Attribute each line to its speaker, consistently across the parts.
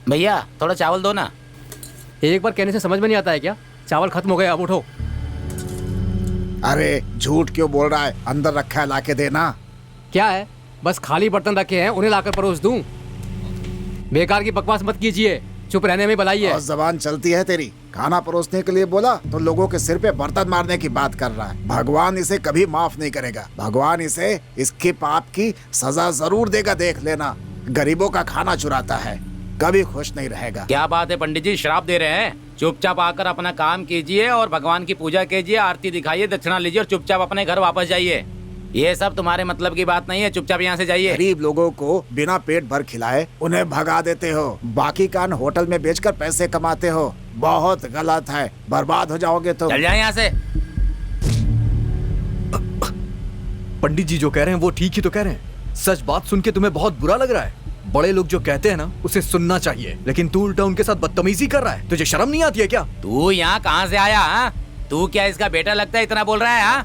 Speaker 1: भैया थोड़ा चावल दो ना।
Speaker 2: एक बार कहने से समझ में नहीं आता है क्या? चावल खत्म हो गए, अब उठो।
Speaker 3: अरे झूठ क्यों बोल रहा है? अंदर रखा है, लाके देना।
Speaker 2: क्या है, बस खाली बर्तन रखे हैं, उन्हें लाकर परोस दूं? बेकार की बकवास मत कीजिए, चुप रहने में भलाई है।
Speaker 3: और जबान चलती है तेरी। खाना परोसने के लिए बोला तो लोगों के सिर पे बर्तन मारने की बात कर रहा है। भगवान इसे कभी माफ नहीं करेगा। भगवान इसे इसके पाप की सजा जरूर देगा, देख लेना। गरीबों का खाना चुराता है, कभी खुश नहीं रहेगा।
Speaker 1: क्या बात है पंडित जी, श्राप दे रहे हैं? चुपचाप आकर अपना काम कीजिए और भगवान की पूजा कीजिए, आरती दिखाइए, दक्षिणा लीजिए और चुपचाप अपने घर वापस जाइए। ये सब तुम्हारे मतलब की बात नहीं है, चुपचाप यहाँ से जाइए।
Speaker 3: गरीब लोगों को बिना पेट भर खिलाए उन्हें भगा देते हो, बाकी कान होटल में बेचकर पैसे कमाते हो। बहुत गलत है, बर्बाद हो जाओगे तुम।
Speaker 1: चल जाए यहाँ से।
Speaker 4: पंडित जी जो कह रहे हैं वो ठीक ही तो कह रहे हैं। सच बात सुन के तुम्हें बहुत बुरा लग रहा है। बड़े लोग जो कहते हैं ना उसे सुनना चाहिए, लेकिन तू उल्टा उनके साथ बदतमीजी कर रहा है। तुझे शर्म नहीं आती है क्या?
Speaker 1: तू यहाँ कहाँ से आया? हा? तू क्या इसका बेटा लगता है, इतना बोल रहा है? हा?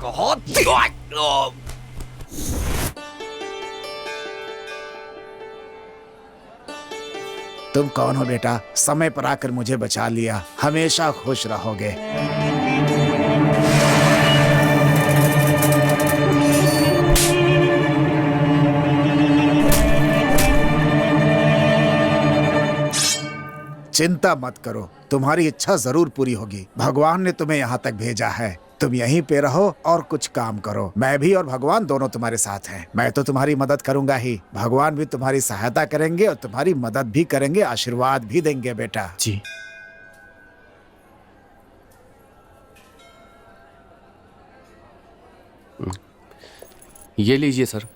Speaker 3: तुम कौन हो बेटा? समय पर आकर मुझे बचा लिया। हमेशा खुश रहोगे। चिंता मत करो, तुम्हारी इच्छा जरूर पूरी होगी। भगवान ने तुम्हें यहाँ तक भेजा है, तुम यहीं पे रहो और कुछ काम करो। मैं भी और भगवान दोनों तुम्हारे साथ हैं। मैं तो तुम्हारी मदद करूंगा ही, भगवान भी तुम्हारी सहायता करेंगे और तुम्हारी मदद भी करेंगे, आशीर्वाद भी देंगे बेटा।
Speaker 4: जी।
Speaker 5: ये लीजिए सर,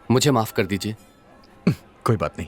Speaker 5: मुझे माफ कर दीजिए।
Speaker 4: कोई बात नहीं।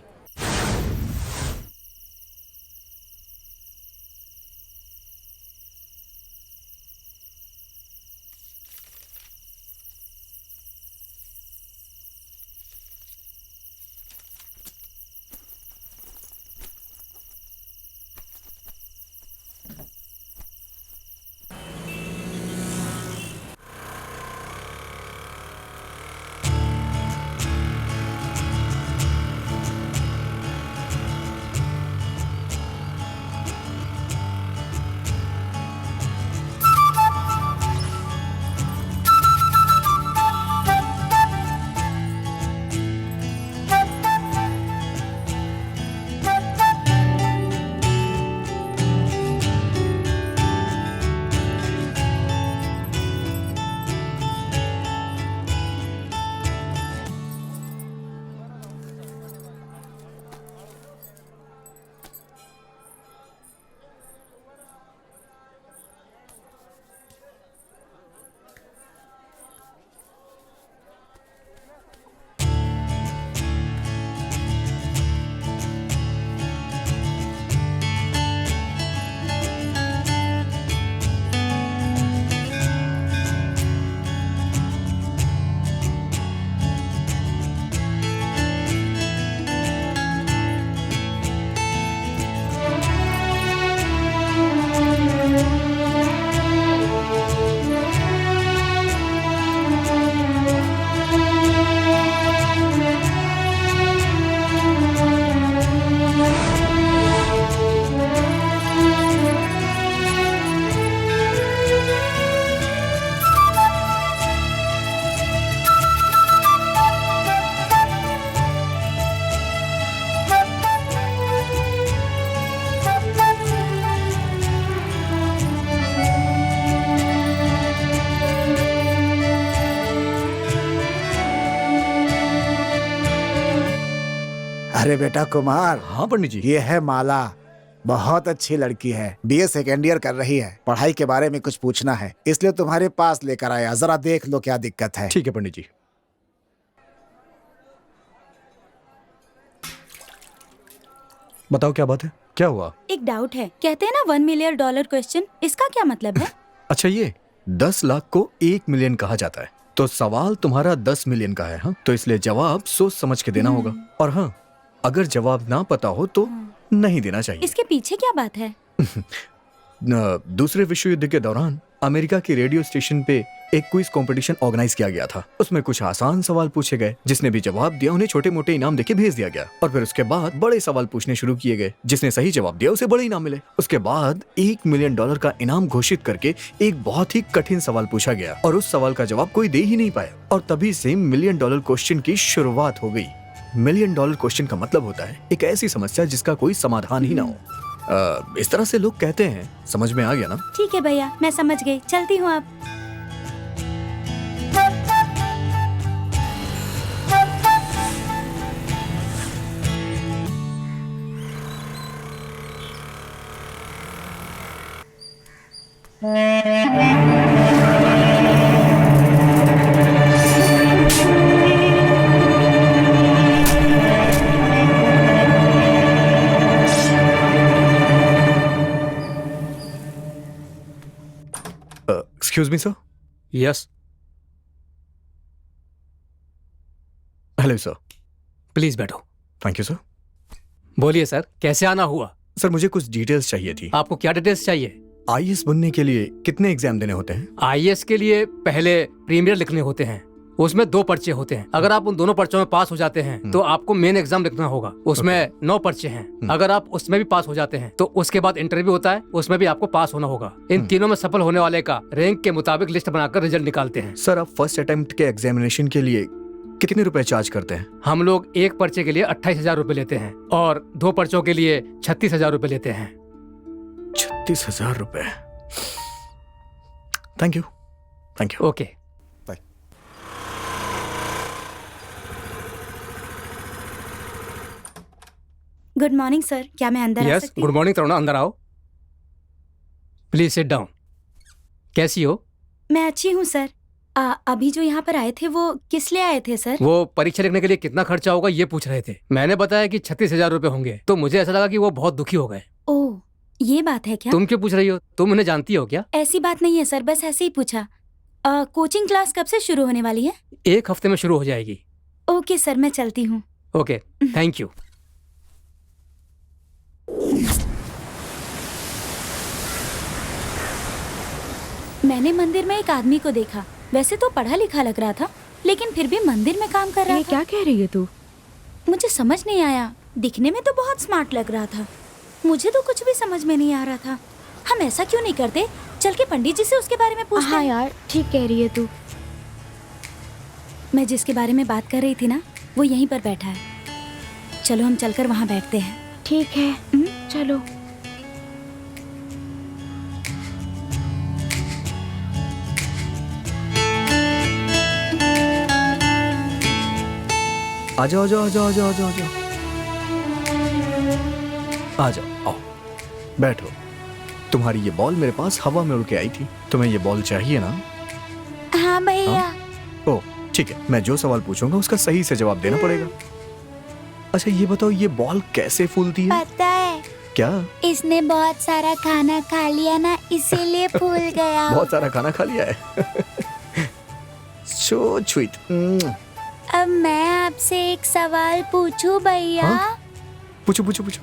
Speaker 3: अरे बेटा कुमार,
Speaker 4: हाँ पंडित जी।
Speaker 3: ये है माला, बहुत अच्छी लड़की है, बीए सेकेंड ईयर कर रही है। पढ़ाई के बारे में कुछ पूछना है, इसलिए तुम्हारे पास लेकर आया। जरा देख लो क्या दिक्कत है।
Speaker 4: ठीक है पंडित जी। बताओ क्या बात है, क्या हुआ?
Speaker 6: एक डाउट है, कहते हैं ना $1 मिलियन क्वेश्चन, इसका क्या मतलब है?
Speaker 4: अच्छा, ये 10 लाख को 1 मिलियन कहा जाता है, तो सवाल तुम्हारा 10 मिलियन का है। हाँ, तो इसलिए जवाब सोच समझ के देना होगा। और हाँ, अगर जवाब ना पता हो तो नहीं देना चाहिए।
Speaker 6: इसके पीछे क्या बात है?
Speaker 4: दूसरे विश्व युद्ध के दौरान अमेरिका के रेडियो स्टेशन पे एक क्विज कंपटीशन ऑर्गेनाइज किया गया था। उसमें कुछ आसान सवाल पूछे गए, जिसने भी जवाब दिया उन्हें छोटे मोटे इनाम देके भेज दिया गया। और फिर उसके बाद बड़े सवाल पूछने शुरू किए गए, जिसने सही जवाब दिया उसे बड़े इनाम मिले। उसके बाद $1 मिलियन का इनाम घोषित करके एक बहुत ही कठिन सवाल पूछा गया, और उस सवाल का जवाब कोई दे ही नहीं पाया। और तभी से $1 मिलियन क्वेश्चन की शुरुआत हो गई। $1 मिलियन क्वेश्चन का मतलब होता है एक ऐसी समस्या जिसका कोई समाधान ही ना हो। इस तरह से लोग कहते हैं। समझ में आ गया ना?
Speaker 6: ठीक है भैया, मैं समझ गई, चलती हूँ आप।
Speaker 4: Excuse me sir.
Speaker 2: Yes,
Speaker 4: hello sir.
Speaker 2: Please बैठो।
Speaker 4: Thank you sir.
Speaker 2: बोलिए सर, कैसे आना हुआ?
Speaker 4: सर, मुझे कुछ डिटेल्स चाहिए थी।
Speaker 2: आपको क्या डिटेल्स चाहिए?
Speaker 4: आईएएस बनने के लिए कितने एग्जाम देने होते हैं?
Speaker 2: आईएएस के लिए पहले प्रीमियर लिखने होते हैं, उसमें 2 पर्चे होते हैं। अगर आप उन दोनों पर्चों में पास हो जाते हैं तो आपको मेन एग्जाम लिखना होगा, उसमें 9 पर्चे हैं। अगर आप उसमें भी पास हो जाते हैं तो उसके बाद इंटरव्यू होता है, उसमें भी आपको पास होना होगा। इन तीनों में सफल होने वाले का रैंक के मुताबिक लिस्ट बनाकर रिजल्ट निकालते हैं।
Speaker 4: सर, आप फर्स्ट अटेम्प्ट के एग्जामिनेशन के लिए कितने रुपए चार्ज करते हैं?
Speaker 2: हम लोग एक पर्चे के लिए 28,000 रुपए लेते हैं और 2 पर्चों के लिए 36,000 रुपए लेते हैं।
Speaker 4: 36,000 रुपए। Thank you. Thank you.
Speaker 2: Okay.
Speaker 6: Good morning sir, क्या मैं अंदर आ
Speaker 2: यस,
Speaker 6: सकती
Speaker 2: गुड
Speaker 6: हूँ?
Speaker 2: मॉर्निंग तरुणा, अंदर आओ। Please sit down. कैसी हो?
Speaker 6: मैं अच्छी हूँ सर। अभी जो यहाँ पर आए थे वो किस लिए आए थे सर?
Speaker 2: वो परीक्षा लिखने के लिए कितना खर्चा होगा ये पूछ रहे थे। मैंने बताया कि 36,000 रुपए होंगे, तो मुझे ऐसा लगा कि वो बहुत दुखी हो गए।
Speaker 6: ओह, ये बात है क्या?
Speaker 2: तुम क्यों पूछ रही हो? तुम उन्हें जानती हो क्या?
Speaker 6: ऐसी बात नहीं है सर, बस ऐसे ही पूछा। कोचिंग क्लास कब से शुरू होने वाली है?
Speaker 2: 1 हफ्ते में शुरू हो जाएगी।
Speaker 6: ओके सर, मैं चलती हूँ।
Speaker 2: Okay, thank you.
Speaker 6: मैंने मंदिर में एक आदमी को देखा, वैसे तो पढ़ा लिखा लग रहा था, लेकिन फिर भी मंदिर में काम कर रहा
Speaker 7: ये
Speaker 6: था।
Speaker 7: क्या कह रही है तू?
Speaker 6: मुझे समझ नहीं आया, दिखने में तो बहुत स्मार्ट लग रहा था। मुझे तो कुछ भी समझ में नहीं आ रहा था। हम ऐसा क्यों नहीं करते, चल के पंडित जी से उसके बारे में पूछते
Speaker 7: हाँ
Speaker 6: हैं।
Speaker 7: यार, ठीक कह रही है तू।
Speaker 6: मैं जिसके बारे में बात कर रही थी ना, वो यहीं पर बैठा है। चलो हम चलकर वहाँ बैठते हैं।
Speaker 7: ठीक है, चलो।
Speaker 4: आ जाओ, आ जाओ, आ जाओ, आ जाओ, आ जाओ, आ जाओ, आ जाओ, आओ, बैठो। तुम्हारी ये बॉल मेरे पास हवा में उड़ के आई थी। तुम्हें ये बॉल चाहिए ना?
Speaker 6: हाँ भैया।
Speaker 4: ओ, ठीक है, मैं जो सवाल पूछूंगा उसका सही से जवाब देना पड़ेगा। अच्छा, ये बताओ, ये बॉल कैसे फूलती है?
Speaker 6: पता है,
Speaker 4: क्या?
Speaker 6: इसने बहुत सारा खाना खा लिया ना, इसीलिए फूल गया।
Speaker 4: बहुत सारा खाना खा लिया है। So sweet.
Speaker 6: अब मैं आपसे एक सवाल पूछूं भैया?
Speaker 4: हाँ? पूछो, पूछो, पूछो।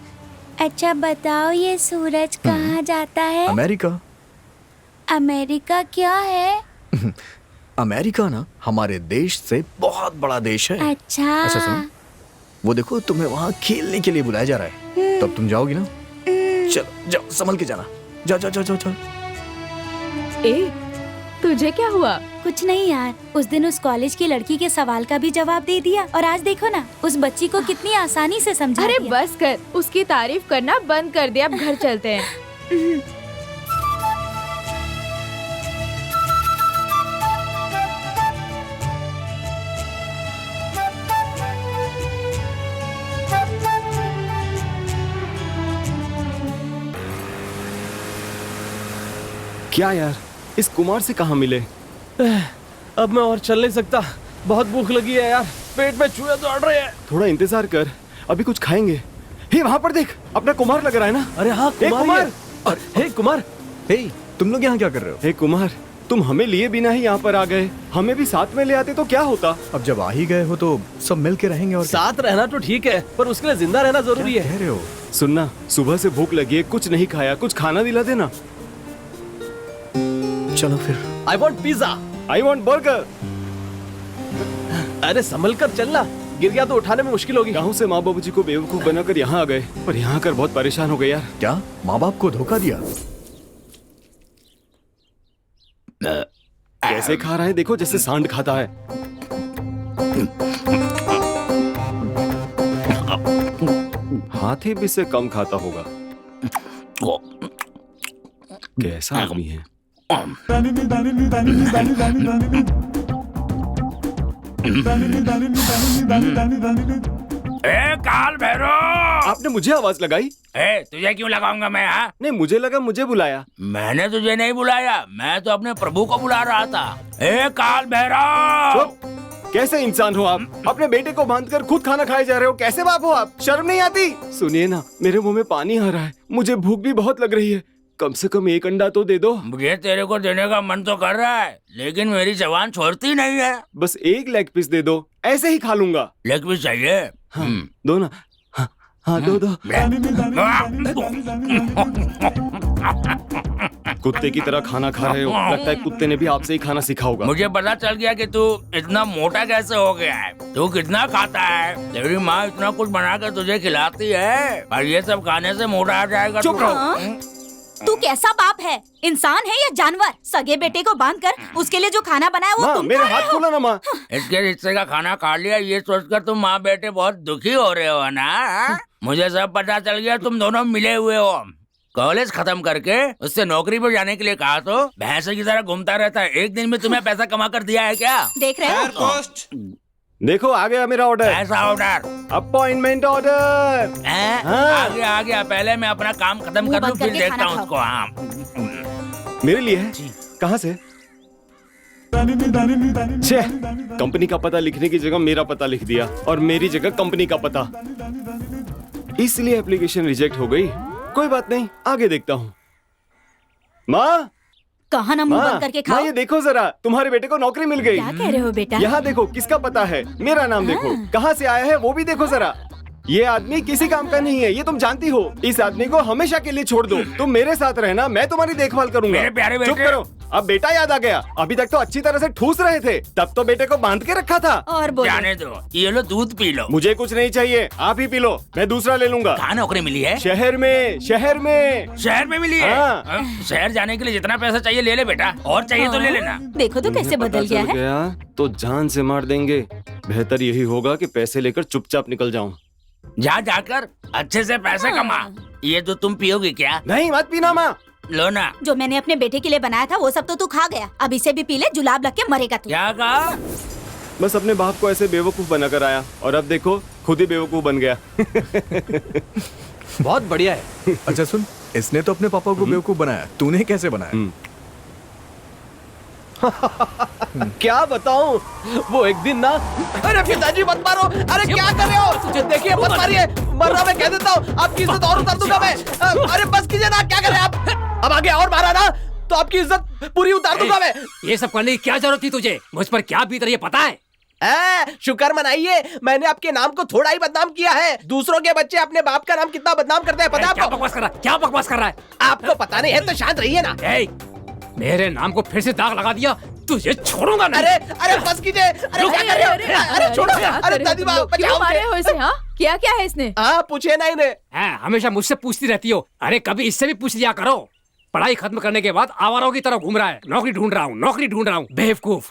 Speaker 6: अच्छा बताओ, ये सूरज कहाँ जाता है?
Speaker 4: अमेरिका।
Speaker 6: अमेरिका क्या है?
Speaker 4: अमेरिका ना हमारे देश से बहुत बड़ा देश है।
Speaker 6: अच्छा।
Speaker 4: अच्छा सुनो, वो देखो तुम्हें वहाँ खेलने के लिए बुलाया जा रहा है। तब तुम जाओगी ना? चलो जाओ, संभल के जाना। जाओ जाओ जाओ जाओ जाओ।
Speaker 7: ए, तुझे क्या हुआ?
Speaker 6: कुछ नहीं यार, उस दिन उस कॉलेज की लड़की के सवाल का भी जवाब दे दिया, और आज देखो ना, उस बच्ची को कितनी आसानी से समझा
Speaker 7: अरे
Speaker 6: दिया।
Speaker 7: बस कर, उसकी तारीफ करना बंद कर दे, अब घर चलते हैं।
Speaker 8: क्या यार, इस कुमार से कहाँ मिले?
Speaker 9: अब मैं और चल नहीं सकता, बहुत भूख लगी है यार, पेट में चूहे दौड़ रहे हैं।
Speaker 8: थोड़ा इंतजार कर, अभी कुछ खाएंगे। हे वहाँ पर देख, अपना कुमार लग रहा है ना?
Speaker 9: अरे हाँ
Speaker 8: हे
Speaker 9: कुमार,
Speaker 8: कुमार!
Speaker 9: हे कुमार,
Speaker 4: हे, तुम लोग यहाँ क्या कर रहे हो?
Speaker 8: हे कुमार, तुम हमें लिए बिना ही यहाँ पर आ गए। हमें भी साथ में ले आते तो क्या होता?
Speaker 4: अब जब आ ही गए हो तो सब मिल के रहेंगे। और क्या?
Speaker 9: साथ रहना तो ठीक है, पर उसके लिए जिंदा रहना जरूरी
Speaker 4: क्या
Speaker 9: है।
Speaker 4: कह रहे हो?
Speaker 8: सुनना, सुबह से भूख लगी है, कुछ नहीं खाया, कुछ खाना दिला देना।
Speaker 4: चलो फिर।
Speaker 9: I want pizza.
Speaker 8: I want burger.
Speaker 9: अरे संभल कर चलना, गिर गया तो उठाने में मुश्किल होगी।
Speaker 8: गाँव से माँ बाबू जी को बेवकूफ बनाकर यहाँ आ गए, पर यहाँ आकर बहुत परेशान हो गए यार।
Speaker 4: क्या माँ बाप को धोखा दिया?
Speaker 8: कैसे खा रहा है देखो, जैसे सांड खाता है। हाथी भी से कम खाता होगा। कैसा आदमी है?
Speaker 1: ए काल भैरव,
Speaker 8: आपने मुझे आवाज लगाई?
Speaker 1: तुझे क्यों लगाऊंगा मैं? हाँ,
Speaker 8: नहीं, मुझे लगा मुझे बुलाया।
Speaker 1: मैंने तुझे नहीं बुलाया, मैं तो अपने प्रभु को बुला रहा था। ए काल भैरव!
Speaker 8: चुप! कैसे इंसान हो आप? अपने बेटे को बांधकर खुद खाना खाए जा रहे हो। कैसे बाप हो आप? शर्म नहीं आती? सुनिए ना, मेरे मुंह में पानी आ रहा है, मुझे भूख भी बहुत लग रही है। कम से कम एक अंडा तो दे दो।
Speaker 1: मुझे तेरे को देने का मन तो कर रहा है, लेकिन मेरी जबान छोड़ती नहीं है।
Speaker 8: बस एक लेग पीस दे दो, ऐसे ही खा लूंगा।
Speaker 1: लेग पीस चाहिए?
Speaker 8: हाँ, दो ना। हाँ, हाँ दो दो। कुत्ते की तरह खाना खा रहे हो, लगता है कुत्ते ने भी आपसे ही खाना सीखा होगा।
Speaker 1: मुझे पता चल गया कि तू इतना मोटा कैसे हो गया है। तू कितना खाता है? तेरी माँ इतना कुछ बनाकर तुझे खिलाती है, और ये सब खाने से मोटा आ जाएगा।
Speaker 8: चुप रहो।
Speaker 6: हाँ? तू कैसा बाप है? इंसान है या जानवर? सगे बेटे को बांधकर उसके लिए जो खाना बनाया वो
Speaker 8: माँ,
Speaker 6: तुम
Speaker 8: मेरे
Speaker 6: खा रहे
Speaker 8: हाथ
Speaker 6: हो?
Speaker 8: खोला ना माँ।
Speaker 1: इसके हिस्से का खाना खा लिया, ये सोचकर तुम माँ बेटे बहुत दुखी हो रहे हो ना? हाँ? मुझे सब पता चल गया, तुम दोनों मिले हुए हो। कॉलेज खत्म करके उससे नौकरी पर जाने के लिए कहा तो भैंसे की तरह घूमता रहता है। एक दिन में तुम्हें पैसा कमा कर दिया है क्या?
Speaker 6: देख रहे हो?
Speaker 8: देखो आ गया मेरा ऑर्डर।
Speaker 1: ऐसा ऑर्डर?
Speaker 8: Appointment order. हाँ।
Speaker 1: आ गया आ गया, पहले मैं अपना काम खत्म
Speaker 6: मुंह
Speaker 1: कर लूं,
Speaker 6: बंद
Speaker 1: फिर
Speaker 6: करके
Speaker 1: देखता
Speaker 6: खाना
Speaker 1: हूँ
Speaker 6: खाओ।
Speaker 1: उसको। हाँ,
Speaker 8: मेरे लिए है? कहाँ से? छे, कंपनी का पता लिखने की जगह मेरा पता लिख दिया, और मेरी जगह कंपनी का पता। इसलिए एप्लीकेशन रिजेक्ट हो गई। कोई बात नहीं, आगे देखता हूँ। माँ,
Speaker 6: कहा ना मुंह
Speaker 8: माँ,
Speaker 6: बंद करके
Speaker 8: माँ,
Speaker 6: खाओ।
Speaker 8: ये देखो जरा, तुम्हारे बेटे को नौकरी मिल गई।
Speaker 6: क्या कह रहे हो बेटा?
Speaker 8: यहाँ देखो, किसका पता है? मेरा नाम देखो, कहाँ से आया है वो भी देखो जरा। ये आदमी किसी काम का नहीं है, ये तुम जानती हो। इस आदमी को हमेशा के लिए छोड़ दो। तुम मेरे साथ रहना, मैं तुम्हारी देखभाल करूंगा।
Speaker 1: मेरे प्यारे
Speaker 8: चुप
Speaker 1: बेटे।
Speaker 8: करो, अब बेटा याद आ गया। अभी तक तो अच्छी तरह से ठूस रहे थे, तब तो बेटे को बांध के रखा था।
Speaker 6: और बोलो।
Speaker 1: जाने दो, ये लो दूध पी लो।
Speaker 8: मुझे कुछ नहीं चाहिए, आप ही पी लो, मैं दूसरा ले लूंगा।
Speaker 1: कहाँ नौकरी मिली है?
Speaker 8: शहर में, शहर में।
Speaker 1: शहर में मिली है?
Speaker 8: हाँ।
Speaker 1: शहर जाने के लिए जितना पैसा चाहिए ले ले बेटा, और चाहिए तो ले लेना।
Speaker 6: देखो तो कैसे बदल गया है।
Speaker 8: गया तो जान से मार देंगे। बेहतर यही होगा कि पैसे लेकर चुपचाप निकल जाऊं।
Speaker 1: जा जाकर अच्छे से पैसे कमा। ये तो तुम पियोगी क्या?
Speaker 8: नहीं, मत पीना माँ।
Speaker 1: लो ना।
Speaker 6: जो मैंने अपने बेटे के लिए बनाया था वो सब तो तू खा गया, अब इसे भी पी ले, जुलाब लग के मरेगा तू।
Speaker 1: क्या कहा?
Speaker 8: बस अपने बाप को ऐसे बेवकूफ बनाकर आया, और अब देखो खुद ही बेवकूफ बन गया।
Speaker 9: बहुत बढ़िया है।
Speaker 4: अच्छा सुन, इसने तो अपने पापा को बेवकूफ बनाया, तूने कैसे बनाया?
Speaker 9: क्या बताऊं, वो एक दिन ना, अरे पिताजी मत मारो, अरे क्या कर रहे हो? तुझे देखिए मत मारिए, मर रहा मैं कह देता हूँ, आपकी इज्जत और उतार दूंगा मैं। अरे बस कीजिए ना, क्या कर रहे हैं आप? अब आगे और मारा ना तो आपकी इज्जत पूरी उतार दूंगा मैं।
Speaker 2: ये सब करने की क्या जरूरत थी तुझे? मुझ पर क्या बीत रही है पता है?
Speaker 9: शुक्र मनाइए, मैंने आपके नाम को थोड़ा ही बदनाम किया है। दूसरों के बच्चे अपने बाप का नाम कितना बदनाम करते हैं, पता है
Speaker 2: क्या
Speaker 9: आपको?
Speaker 2: बकवास कर रहा है? क्या बकवास कर रहा है?
Speaker 9: आपको पता नहीं है तो शांत रहिए ना।
Speaker 2: मेरे नाम को फिर से दाग लगा दिया, तुझे छोड़ूंगा नहीं।
Speaker 9: अरे बस कीजिए, अरे क्या कर रहे हो? अरे छोड़ो, अरे दादी माँ बचाओ
Speaker 7: मारे हो इसे? हाँ, क्या क्या है इसने?
Speaker 9: हाँ, पूछे ना इन्हें।
Speaker 2: हमेशा मुझसे पूछती रहती हो। अरे कभी इससे भी पूछ लिया करो। पढ़ाई खत्म करने के बाद आवारों की तरह घूम रहा है। नौकरी ढूंढ रहा हूँ, नौकरी ढूंढ रहा हूँ। बेवकूफ,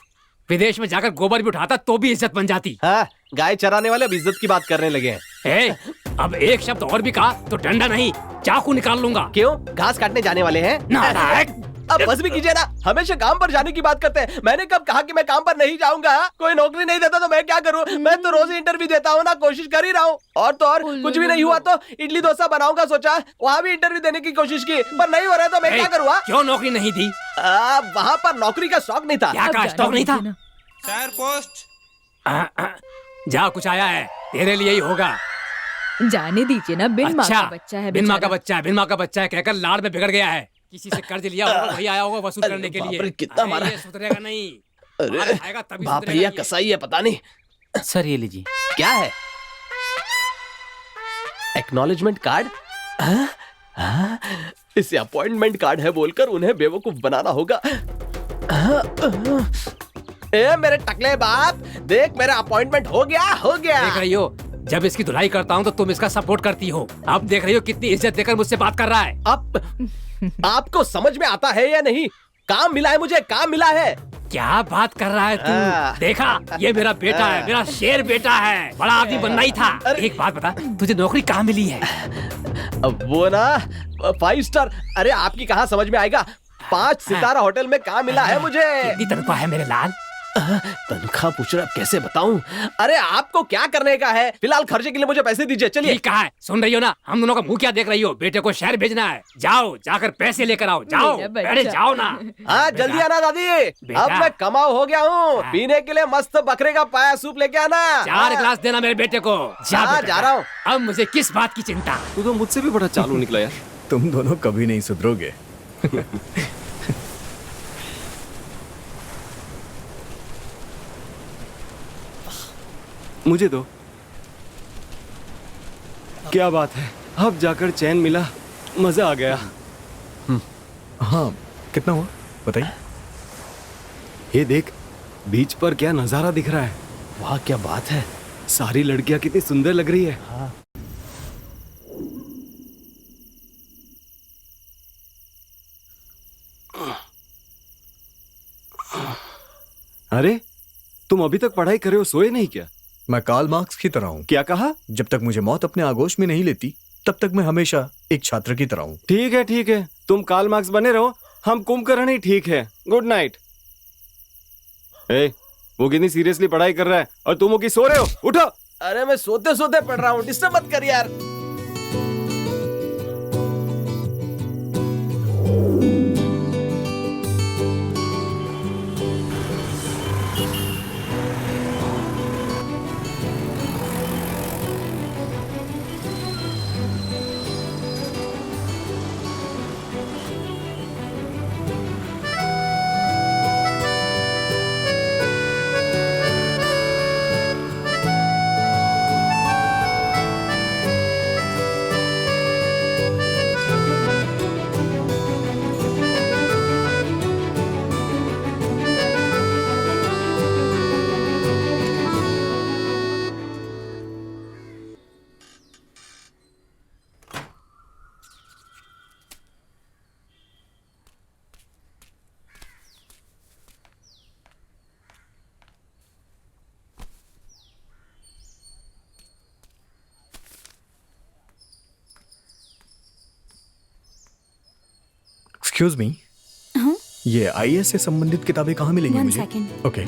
Speaker 2: विदेश में जाकर गोबर भी उठाता तो भी इज्जत बन जाती।
Speaker 9: हाँ, गाय चराने वाले अब इज्जत की बात करने लगे हैं।
Speaker 2: अब एक शब्द और भी कहा तो डंडा नहीं चाकू निकाल लूंगा।
Speaker 9: क्यों? घास काटने जाने वाले हैं?
Speaker 2: नालायक,
Speaker 9: अब बस भी कीजिए ना, हमेशा काम पर जाने की बात करते हैं। मैंने कब कहा कि मैं काम पर नहीं जाऊंगा? कोई नौकरी नहीं देता तो मैं क्या करूं? मैं तो रोज ही इंटरव्यू देता हूं ना, कोशिश कर ही रहा हूं। और तो और कुछ भी नहीं हुआ तो इडली डोसा बनाऊंगा सोचा, वहां भी इंटरव्यू देने की कोशिश की, पर नहीं हो रहा है तो मैं क्या करूँ?
Speaker 2: क्यों नौकरी नहीं दी?
Speaker 9: वहां पर नौकरी का शौक नहीं था।
Speaker 2: क्या का स्टॉक नहीं था?
Speaker 10: Sir post.
Speaker 2: जा, कुछ आया है, तेरे लिए ही होगा।
Speaker 7: जाने दीजिए ना, बिन माँ
Speaker 2: अच्छा,
Speaker 7: का बच्चा है
Speaker 2: बिन माँ का
Speaker 7: बेचारा।
Speaker 2: बच्चा है, बिन माँ का बच्चा है कहकर लाड़ में बिगड़ गया है। किसी से कर्ज लिया होगा, वही आया होगा वसूल करने के लिए।
Speaker 9: बाप रे, कितना
Speaker 2: अरे,
Speaker 9: मारा।
Speaker 2: ये सुधरेगा नहीं।
Speaker 9: अरे,
Speaker 2: मार खाएगा तभी
Speaker 9: बाप
Speaker 2: सुधरेगा
Speaker 9: भैया
Speaker 2: ये।
Speaker 9: कसाई है पता नहीं।
Speaker 1: सर ये लीजिए।
Speaker 9: क्या है? Acknowledgement card? इसे अपॉइंटमेंट कार्ड है बोलकर उन्हें बेवकूफ बनाना होगा। ए मेरे टकले बाप, देख मेरा अपॉइंटमेंट हो गया, हो गया।
Speaker 2: देख रही हो, जब इसकी धुलाई करता हूँ तो तुम इसका सपोर्ट करती हो। अब देख रही हो कितनी इज्जत देकर मुझसे बात कर रहा है।
Speaker 9: अब आपको समझ में आता है या नहीं? काम मिला है मुझे, काम मिला है।
Speaker 2: क्या बात कर रहा है तू? देखा, ये मेरा बेटा है, मेरा शेर बेटा है। बड़ा आदमी बनना ही था। एक बात बता, तुझे नौकरी कहाँ मिली है?
Speaker 9: अब वो ना 5 स्टार, अरे आपकी कहाँ समझ में आएगा, 5 सितारा होटल में काम मिला है मुझे।
Speaker 2: कितनी तनख्वाह है मेरे लाल?
Speaker 9: तनख्वाह पूछ रहे, अब कैसे बताऊं? अरे आपको क्या करने का है? फिलहाल खर्चे के लिए मुझे पैसे दीजिए, चलिए।
Speaker 2: ठीक कहा है, सुन रही हो ना? हम दोनों का मुंह क्या देख रही हो? बेटे को शहर भेजना है, जाओ, जाकर पैसे लेकर आओ, जाओ।
Speaker 7: मेरा बच्चा।
Speaker 2: अरे जाओ ना।
Speaker 9: हाँ जल्दी आना दादी,
Speaker 2: बेटा।
Speaker 9: अब मैं कमाओ हो गया हूँ।
Speaker 2: हाँ।
Speaker 9: पीने के लिए मस्त बकरे का पाया सूप लेके आना।
Speaker 2: 4 गिलास देना मेरे बेटे को। जा
Speaker 9: हाँ,
Speaker 2: बेटा,
Speaker 9: जा रहा हूँ।
Speaker 2: अब मुझे किस बात की चिंता?
Speaker 8: तू तो मुझसे भी बड़ा चालू निकला यार।
Speaker 4: तुम दोनों कभी नहीं सुधरोगे।
Speaker 8: मुझे दो। क्या बात है, अब जाकर चैन मिला, मजा आ गया।
Speaker 4: हाँ, कितना हुआ बताइए।
Speaker 8: ये देख, बीच पर क्या नजारा दिख रहा है।
Speaker 9: वाह क्या बात है।
Speaker 8: सारी लड़कियां कितनी सुंदर लग रही है। अरे तुम अभी तक पढ़ाई कर रहे हो, सोए नहीं क्या?
Speaker 4: मैं कार्ल मार्क्स की तरह हूँ।
Speaker 8: क्या कहा?
Speaker 4: जब तक मुझे मौत अपने आगोश में नहीं लेती, तब तक मैं हमेशा एक छात्र की तरह हूँ।
Speaker 8: ठीक है ठीक है, तुम कार्ल मार्क्स बने रहो, हम कुंभकर्ण ही ठीक है। Good night. ए, वो कितनी सीरियसली पढ़ाई कर रहा है और तुम वो की सो रहे हो। उठो।
Speaker 9: अरे मैं सोते सोते पढ़ रहा हूँ, डिस्टर्ब मत कर यार।
Speaker 4: एक्सक्यूज मी, ये आईएएस से संबंधित किताबें कहाँ मिलेंगी
Speaker 6: One
Speaker 4: मुझे?
Speaker 6: second.
Speaker 4: ओके।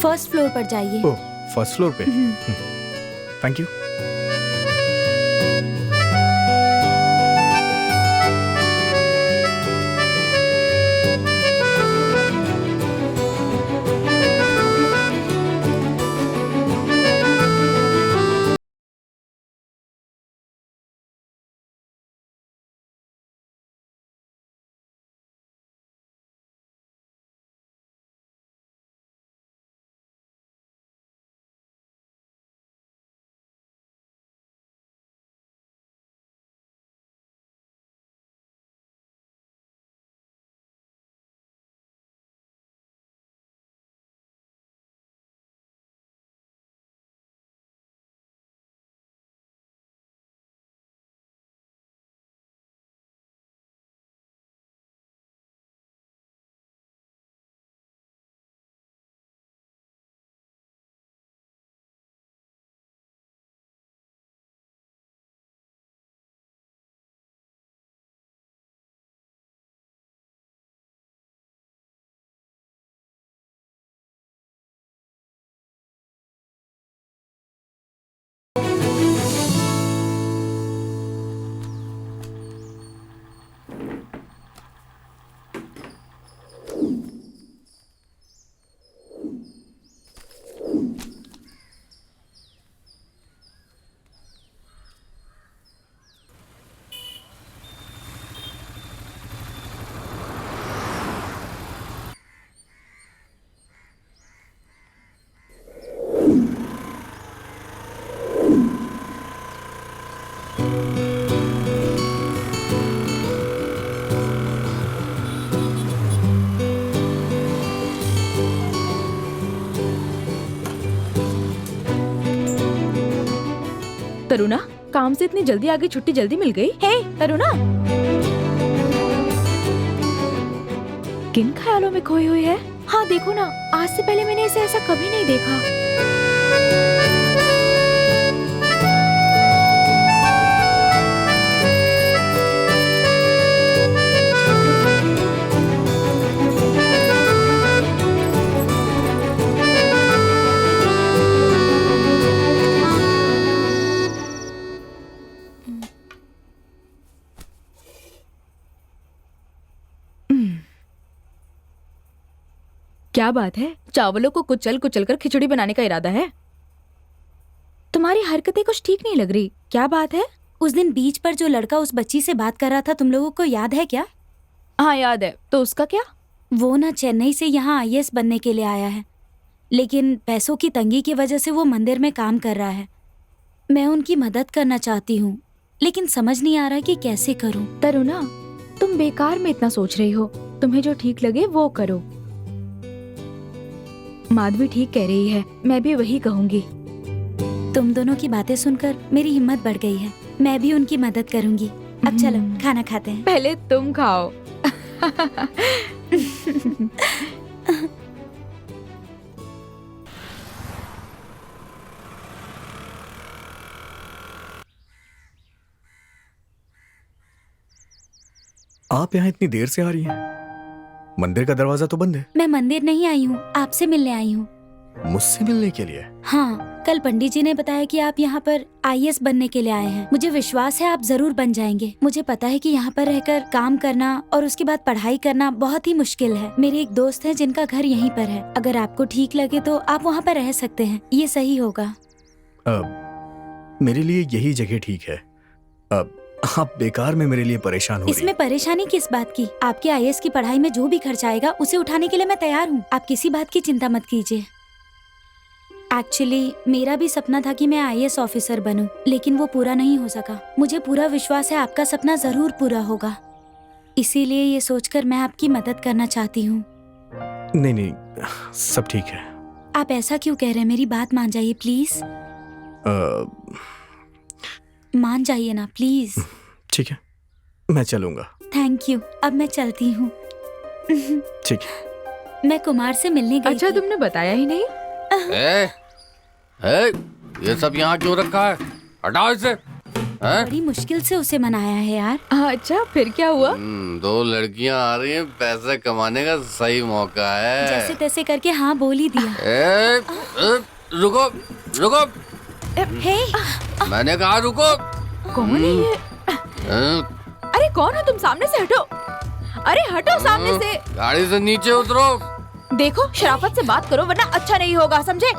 Speaker 6: फर्स्ट फ्लोर पर जाइए।
Speaker 4: ओह, फर्स्ट फ्लोर पे। Thank you.
Speaker 7: तरुणा, काम से इतनी जल्दी आ गई, छुट्टी जल्दी मिल गई। हे तरुणा, किन ख्यालों में खोई हुई है? हाँ देखो ना, आज से पहले मैंने इसे ऐसा कभी नहीं देखा। क्या बात है, चावलों को कुचल कुचल कर खिचड़ी बनाने का इरादा है? तुम्हारी हरकतें कुछ ठीक नहीं लग रही, क्या बात है?
Speaker 6: उस दिन बीच पर जो लड़का उस बच्ची से बात कर रहा था, तुम लोगों को याद है क्या?
Speaker 7: हाँ याद है, तो उसका क्या?
Speaker 6: वो ना चेन्नई से यहाँ आईएएस बनने के लिए आया है, लेकिन पैसों की तंगी की वजह से वो मंदिर में काम कर रहा है। मैं उनकी मदद करना चाहती हूँ, लेकिन समझ नहीं आ रहा कि कैसे करूँ।
Speaker 7: तरुणा, तुम बेकार में इतना सोच रही हो, तुम्हें जो ठीक लगे वो करो। माधवी ठीक कह रही है, मैं भी वही कहूँगी।
Speaker 6: तुम दोनों की बातें सुनकर मेरी हिम्मत बढ़ गई है, मैं भी उनकी मदद करूँगी। अब चलो खाना खाते हैं।
Speaker 7: पहले तुम खाओ।
Speaker 4: आप यहाँ इतनी देर से आ रही हैं? मंदिर का दरवाजा तो बंद है।
Speaker 6: मैं मंदिर नहीं आई हूँ, आपसे मिलने आई हूँ।
Speaker 4: मुझसे मिलने के लिए?
Speaker 6: हाँ, कल पंडित जी ने बताया कि आप यहाँ पर आईएएस बनने के लिए आए हैं। मुझे विश्वास है आप जरूर बन जाएंगे। मुझे पता है कि यहाँ पर रहकर काम करना और उसके बाद पढ़ाई करना बहुत ही मुश्किल है। मेरे एक दोस्त है जिनका घर यहीं पर है, अगर आपको ठीक लगे तो आप वहाँ पर रह सकते हैं, ये सही होगा।
Speaker 4: मेरे लिए यही जगह ठीक है। अब आप बेकार में मेरे लिए परेशान हो रही हैं।
Speaker 6: इसमें परेशानी किस बात की? आपके आईएएस की पढ़ाई में जो भी खर्च आएगा उसे उठाने के लिए मैं तैयार हूँ। आप किसी बात की चिंता मत कीजिए। एक्चुअली मेरा भी सपना था कि मैं आईएएस ऑफिसर बनूं, लेकिन वो पूरा नहीं हो सका। मुझे पूरा विश्वास है आपका सपना जरूर पूरा होगा, इसीलिए ये सोचकर मैं आपकी मदद करना चाहती हूँ।
Speaker 4: नहीं नहीं, सब ठीक है।
Speaker 6: आप ऐसा क्यों कह रहे हैं? मेरी बात मान जाइए प्लीज। मान जाइए ना प्लीज।
Speaker 4: ठीक है, मैं चलूंगा।
Speaker 6: थैंक यू, अब मैं चलती हूँ।
Speaker 4: ठीक है।
Speaker 6: मैं कुमार से मिलने गई
Speaker 7: अच्छा,
Speaker 6: थी।
Speaker 7: तुमने बताया ही नहीं।
Speaker 5: ये सब यहाँ क्यों रखा है? हटाओ इसे।
Speaker 6: बड़ी मुश्किल से उसे मनाया है यार।
Speaker 7: अच्छा, फिर क्या हुआ?
Speaker 5: दो लड़कियाँ आ रही हैं, पैसे कमाने का सही मौका है।
Speaker 6: जैसे तैसे करके हाँ बोल ही दिया।
Speaker 5: रुको रुको,
Speaker 6: हे,
Speaker 5: मैंने कहा रुको।
Speaker 7: कौन है ये? अरे कौन हो तुम? सामने से हटो। अरे हटो सामने से।
Speaker 5: गाड़ी से नीचे उतरो।
Speaker 7: देखो, शराफत से बात करो वरना अच्छा नहीं होगा, समझे?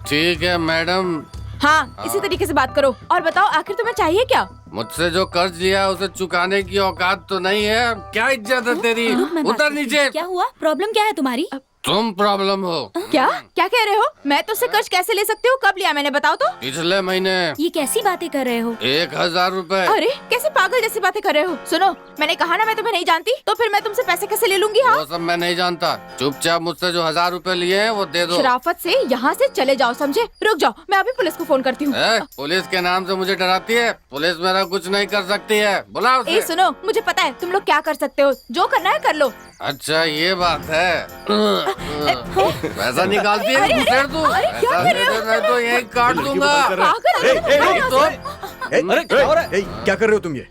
Speaker 5: ठीक है मैडम।
Speaker 7: हाँ, इसी तरीके से बात करो। और बताओ, आखिर तुम्हें चाहिए क्या?
Speaker 5: मुझसे जो कर्ज लिया है उसे चुकाने की औकात तो नहीं है। क्या इज्जत है तेरी?
Speaker 6: मैं बात
Speaker 5: उतर
Speaker 6: करती हूँ।
Speaker 5: नीचे।
Speaker 6: क्या हुआ? प्रॉब्लम क्या है तुम्हारी?
Speaker 5: तुम प्रॉब्लम हो।
Speaker 7: क्या क्या कह रहे हो? मैं तुझसे कर्ज कैसे ले सकती हूँ? कब लिया मैंने, बताओ तो।
Speaker 5: पिछले महीने।
Speaker 6: ये कैसी बातें कर रहे हो?
Speaker 5: 1000 रुपए।
Speaker 7: अरे कैसे पागल जैसी बातें कर रहे हो? सुनो, मैंने कहा ना मैं तुम्हें नहीं जानती, तो फिर मैं तुमसे पैसे कैसे ले लूंगी? हाँ,
Speaker 5: वो सब मैं नहीं जानता। चुपचाप मुझसे जो 1000 रुपए लिए हैं वो दे दो।
Speaker 7: शराफत से यहाँ से चले जाओ, समझे? रुक जाओ, मैं अभी पुलिस को फोन करती हूँ।
Speaker 5: पुलिस के नाम से मुझे डराती है? पुलिस मेरा कुछ नहीं कर सकती है। बुलाओ उसे।
Speaker 7: ए सुनो, मुझे पता है तुम लोग क्या कर सकते हो, जो करना है कर लो।
Speaker 5: अच्छा ये बात है। पैसा निकालती है घुसेड़ तू।
Speaker 7: अरे, क्या
Speaker 5: पैसा
Speaker 7: कर रहे हो?
Speaker 5: दे दे, मैं तो यही काट दूंगा।
Speaker 4: क्या कर रहे हो तुम? ये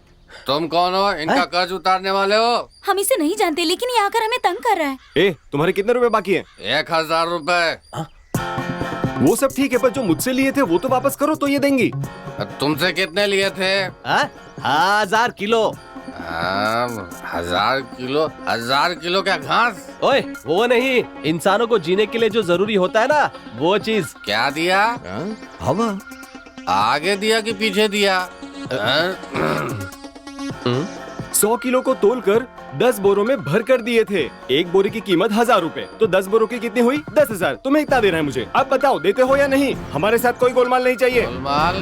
Speaker 5: तुम कौन हो? इनका कर्ज उतारने वाले हो?
Speaker 6: हम इसे नहीं जानते, लेकिन ये आकर हमें तंग कर रहा है।
Speaker 8: तुम्हारे कितने रुपए बाकी हैं?
Speaker 5: 1000 रुपए।
Speaker 8: वो सब ठीक है, पर जो मुझसे लिए थे वो तो वापस करो तो ये देंगी।
Speaker 5: तुमसे कितने लिए थे?
Speaker 9: 1000 किलो।
Speaker 5: 1000 किलो? 1000 किलो क्या घास?
Speaker 9: ओए, वो नहीं, इंसानों को जीने के लिए जो जरूरी होता है ना, वो चीज।
Speaker 5: क्या दिया?
Speaker 4: हवा।
Speaker 5: आगे दिया कि पीछे दिया?
Speaker 8: 100 किलो को तोलकर 10 बोरों में भर कर दिए थे। एक बोरी की कीमत 1000 रुपए, तो 10 बोरों की कितनी हुई? 10,000। तुम्हें इतना देना है मुझे। अब बताओ, देते हो या नहीं? हमारे साथ कोई गोलमाल नहीं चाहिए।
Speaker 5: गोलमाल?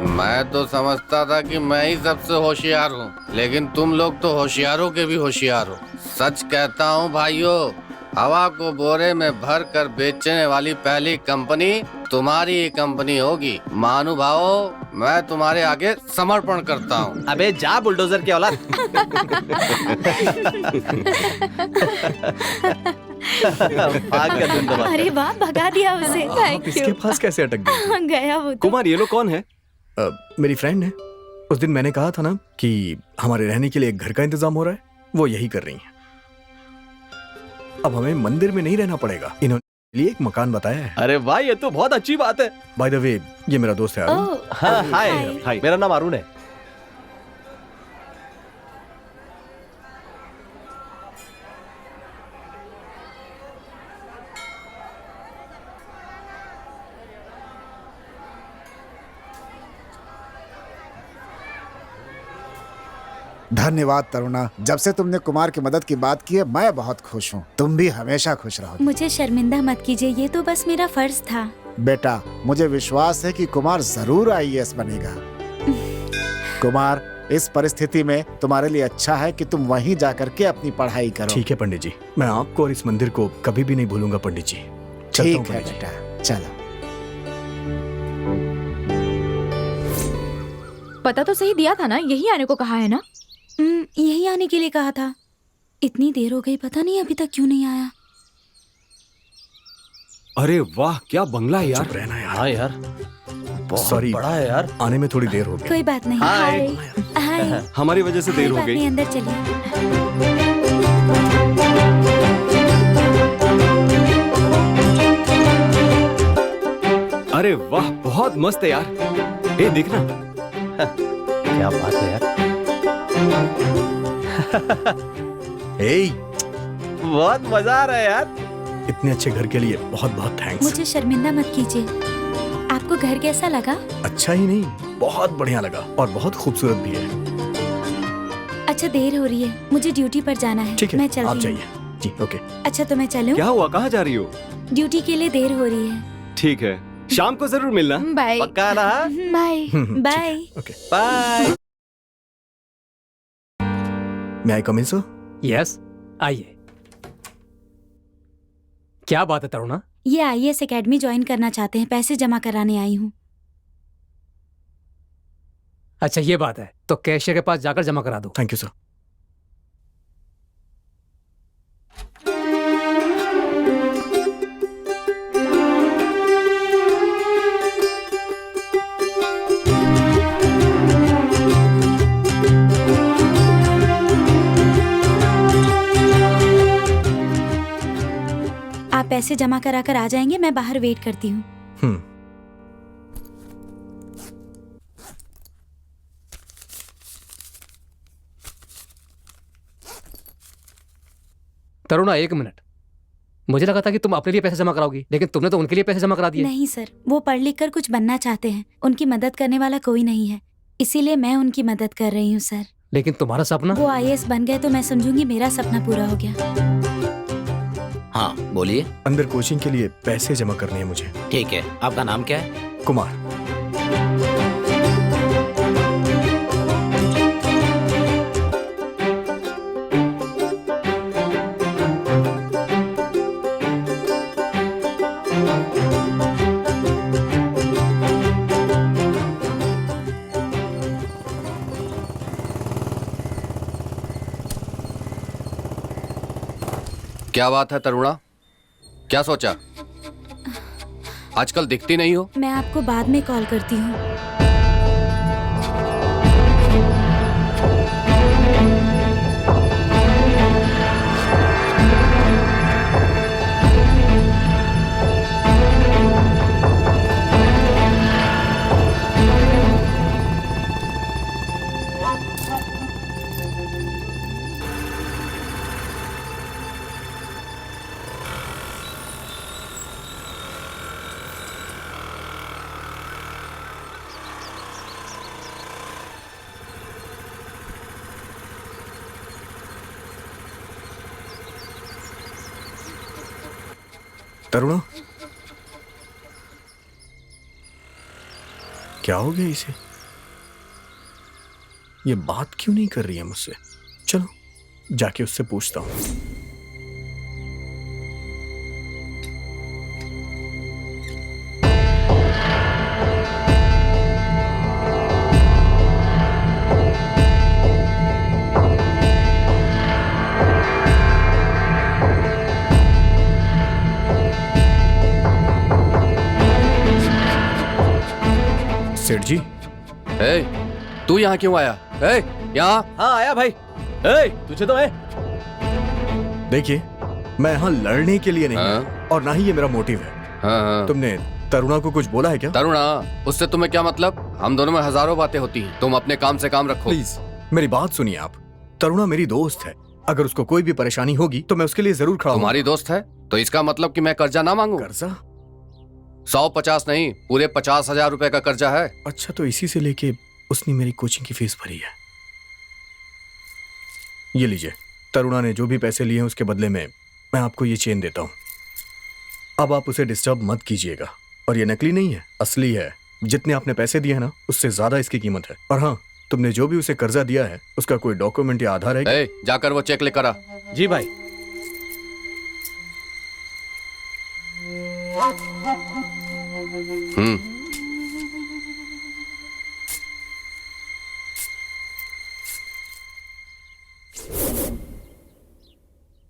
Speaker 10: मैं तो समझता था कि मैं ही सबसे होशियार हूँ, लेकिन तुम लोग तो होशियारों के भी होशियार हो। सच कहता हूँ भाइयों, हवा को बोरे में भर कर बेचने वाली पहली कंपनी तुम्हारी ही कंपनी होगी। महानुभावों, मैं तुम्हारे आगे समर्पण करता हूँ।
Speaker 9: अबे जा बुलडोजर की औलाद। भाग गया तुम तो।
Speaker 6: अरे वाह, भगा दिया उसे।
Speaker 4: आप
Speaker 6: थैंक
Speaker 4: इसके
Speaker 6: यू।
Speaker 4: पास कैसे अटक गए?
Speaker 6: गया वो तो।
Speaker 8: कुमार, ये लोग कौन है?
Speaker 4: मेरी फ्रेंड है। उस दिन मैंने कहा था ना कि हमारे रहने के लिए एक घर का इंतजाम हो रहा है, वो यही कर रही हैं। अब हमें मंदिर में नहीं रहना पड़ेगा, इन्होंने लिए एक मकान बताया है।
Speaker 9: अरे वाह, ये तो बहुत अच्छी बात है।
Speaker 4: बाय द वे, ये मेरा दोस्त है अरुण।
Speaker 6: ओह,
Speaker 9: हाँ, हाय
Speaker 6: हाय।
Speaker 9: हाय, मेरा नाम अरुण है।
Speaker 3: धन्यवाद तरुणा, जब से तुमने कुमार की मदद की बात की है मैं बहुत खुश हूँ। तुम भी हमेशा खुश रहोगी।
Speaker 6: मुझे शर्मिंदा मत कीजिए, ये तो बस मेरा फर्ज था।
Speaker 3: बेटा, मुझे विश्वास है कि कुमार जरूर आईएएस बनेगा। कुमार, इस परिस्थिति में तुम्हारे लिए अच्छा है कि तुम वहीं जाकर के अपनी पढ़ाई करो।
Speaker 4: ठीक है पंडित जी, मैं आपको और इस मंदिर को कभी भी नहीं भूलूंगा पंडित जी। चलता हूँ
Speaker 3: ठीक है
Speaker 4: पंडित जी।
Speaker 3: बेटा, चलो।
Speaker 7: पता तो सही दिया था ना, यही आने को कहा है ना?
Speaker 6: यही आने के लिए कहा था। इतनी देर हो गई, पता नहीं अभी तक क्यों नहीं आया।
Speaker 8: अरे वाह, क्या बंगला है यार।
Speaker 4: चुप रहना यार।
Speaker 9: हाँ यार, बहुत
Speaker 4: सॉरी,
Speaker 9: बड़ा है यार।
Speaker 4: आने में थोड़ी देर हो गई।
Speaker 6: कोई बात नहीं।
Speaker 9: हाय।
Speaker 6: हाय।
Speaker 8: हमारी वजह से
Speaker 6: कोई
Speaker 8: देर हो
Speaker 6: बात
Speaker 8: गई।
Speaker 6: नहीं, अंदर चलिए।
Speaker 8: अरे वाह, बहुत मस्त है यार। ए देखना।
Speaker 9: क्या बात है यार।
Speaker 4: ए,
Speaker 9: बहुत मजा आ रहा है यार।
Speaker 4: इतने अच्छे घर के लिए बहुत बहुत थैंक्स।
Speaker 6: मुझे शर्मिंदा मत कीजिए। आपको घर कैसा लगा?
Speaker 4: अच्छा ही नहीं, बहुत बढ़िया लगा और बहुत खूबसूरत भी है।
Speaker 6: अच्छा, देर हो रही है, मुझे ड्यूटी पर जाना है।
Speaker 4: ठीक है,
Speaker 6: मैं
Speaker 4: आप
Speaker 6: चलती हूँ।
Speaker 4: जाइए। जी, ओके।
Speaker 6: अच्छा, तो मैं चलूं?
Speaker 8: क्या हुआ, कहाँ जा रही हो?
Speaker 6: ड्यूटी के लिए देर हो रही है।
Speaker 8: ठीक है, शाम को जरूर मिलना।
Speaker 7: बाय।
Speaker 9: पक्का ना?
Speaker 6: बाय। बाय।
Speaker 4: ओके।
Speaker 9: बाय।
Speaker 4: मैं आई कम इन सर?
Speaker 2: यस, आइए। क्या बात है तरुणा?
Speaker 6: ये आईएएस एकेडमी ज्वाइन करना चाहते हैं, पैसे जमा कराने आई हूँ।
Speaker 2: अच्छा, ये बात है, तो कैशियर के पास जाकर जमा करा दो।
Speaker 4: Thank you sir.
Speaker 6: आप पैसे जमा करा कर आ जाएंगे, मैं बाहर वेट करती हूँ।
Speaker 2: तरुणा, एक मिनट। मुझे लगा था कि तुम अपने लिए पैसे जमा कराओगी, लेकिन तुमने तो उनके लिए पैसे जमा करा दिए।
Speaker 6: नहीं सर, वो पढ़ लिख कर कुछ बनना चाहते हैं, उनकी मदद करने वाला कोई नहीं है, इसीलिए मैं उनकी मदद कर रही हूँ सर।
Speaker 2: लेकिन तुम्हारा सपना?
Speaker 6: वो आईएएस बन गए तो मैं समझूंगी मेरा सपना पूरा हो गया।
Speaker 1: हाँ बोलिए।
Speaker 4: अंदर कोचिंग के लिए पैसे जमा करने हैं मुझे।
Speaker 1: ठीक है, आपका नाम क्या है?
Speaker 4: कुमार।
Speaker 10: क्या बात है तरुणा, क्या सोचा? आजकल दिखती नहीं हो।
Speaker 6: मैं आपको बाद में कॉल करती हूँ।
Speaker 4: तरुणा, क्या हो गया इसे? ये बात क्यों नहीं कर रही है मुझसे? चलो जाके उससे पूछता हूँ। सेठ जी,
Speaker 10: ए, तू यहाँ क्यों आया? ए, यहाँ।
Speaker 9: हाँ आया भाई। ए, तुझे तो मैं।
Speaker 4: देखिए, मैं यहाँ लड़ने के लिए नहीं
Speaker 10: हाँ?
Speaker 4: हूँ और ना ही ये मेरा मोटिव है।
Speaker 10: हाँ।
Speaker 4: तुमने तरुणा को कुछ बोला है क्या?
Speaker 10: तरुणा, उससे तुम्हें क्या मतलब? हम दोनों में हजारों बातें होती हैं। तुम अपने काम से काम रखो।
Speaker 4: प्लीज मेरी बात सुनिए आप। तरुणा मेरी दोस्त है, अगर उसको कोई भी परेशानी होगी तो मैं उसके लिए जरूर खड़ा हूँ।
Speaker 10: तुम्हारी दोस्त है तो इसका मतलब कि मैं कर्जा ना मांगू?
Speaker 4: कर्जा?
Speaker 10: 150 नहीं, पूरे 50,000 रुपए का कर्जा है।
Speaker 4: अच्छा, तो इसी से लेके उसने मेरी कोचिंग की फीस भरी है। ये लीजिए, तरुणा ने जो भी पैसे लिए हैं उसके बदले में मैं आपको ये चेन देता हूँ। अब आप उसे डिस्टर्ब मत कीजिएगा। और ये नकली नहीं है, असली है। जितने आपने पैसे दिए हैं ना, उससे ज्यादा इसकी कीमत है। और हाँ, तुमने जो भी उसे कर्जा दिया है उसका कोई डॉक्यूमेंट या आधार है क्या?
Speaker 10: ए, जाकर वो चेक लेकर आ।
Speaker 9: जी भाई।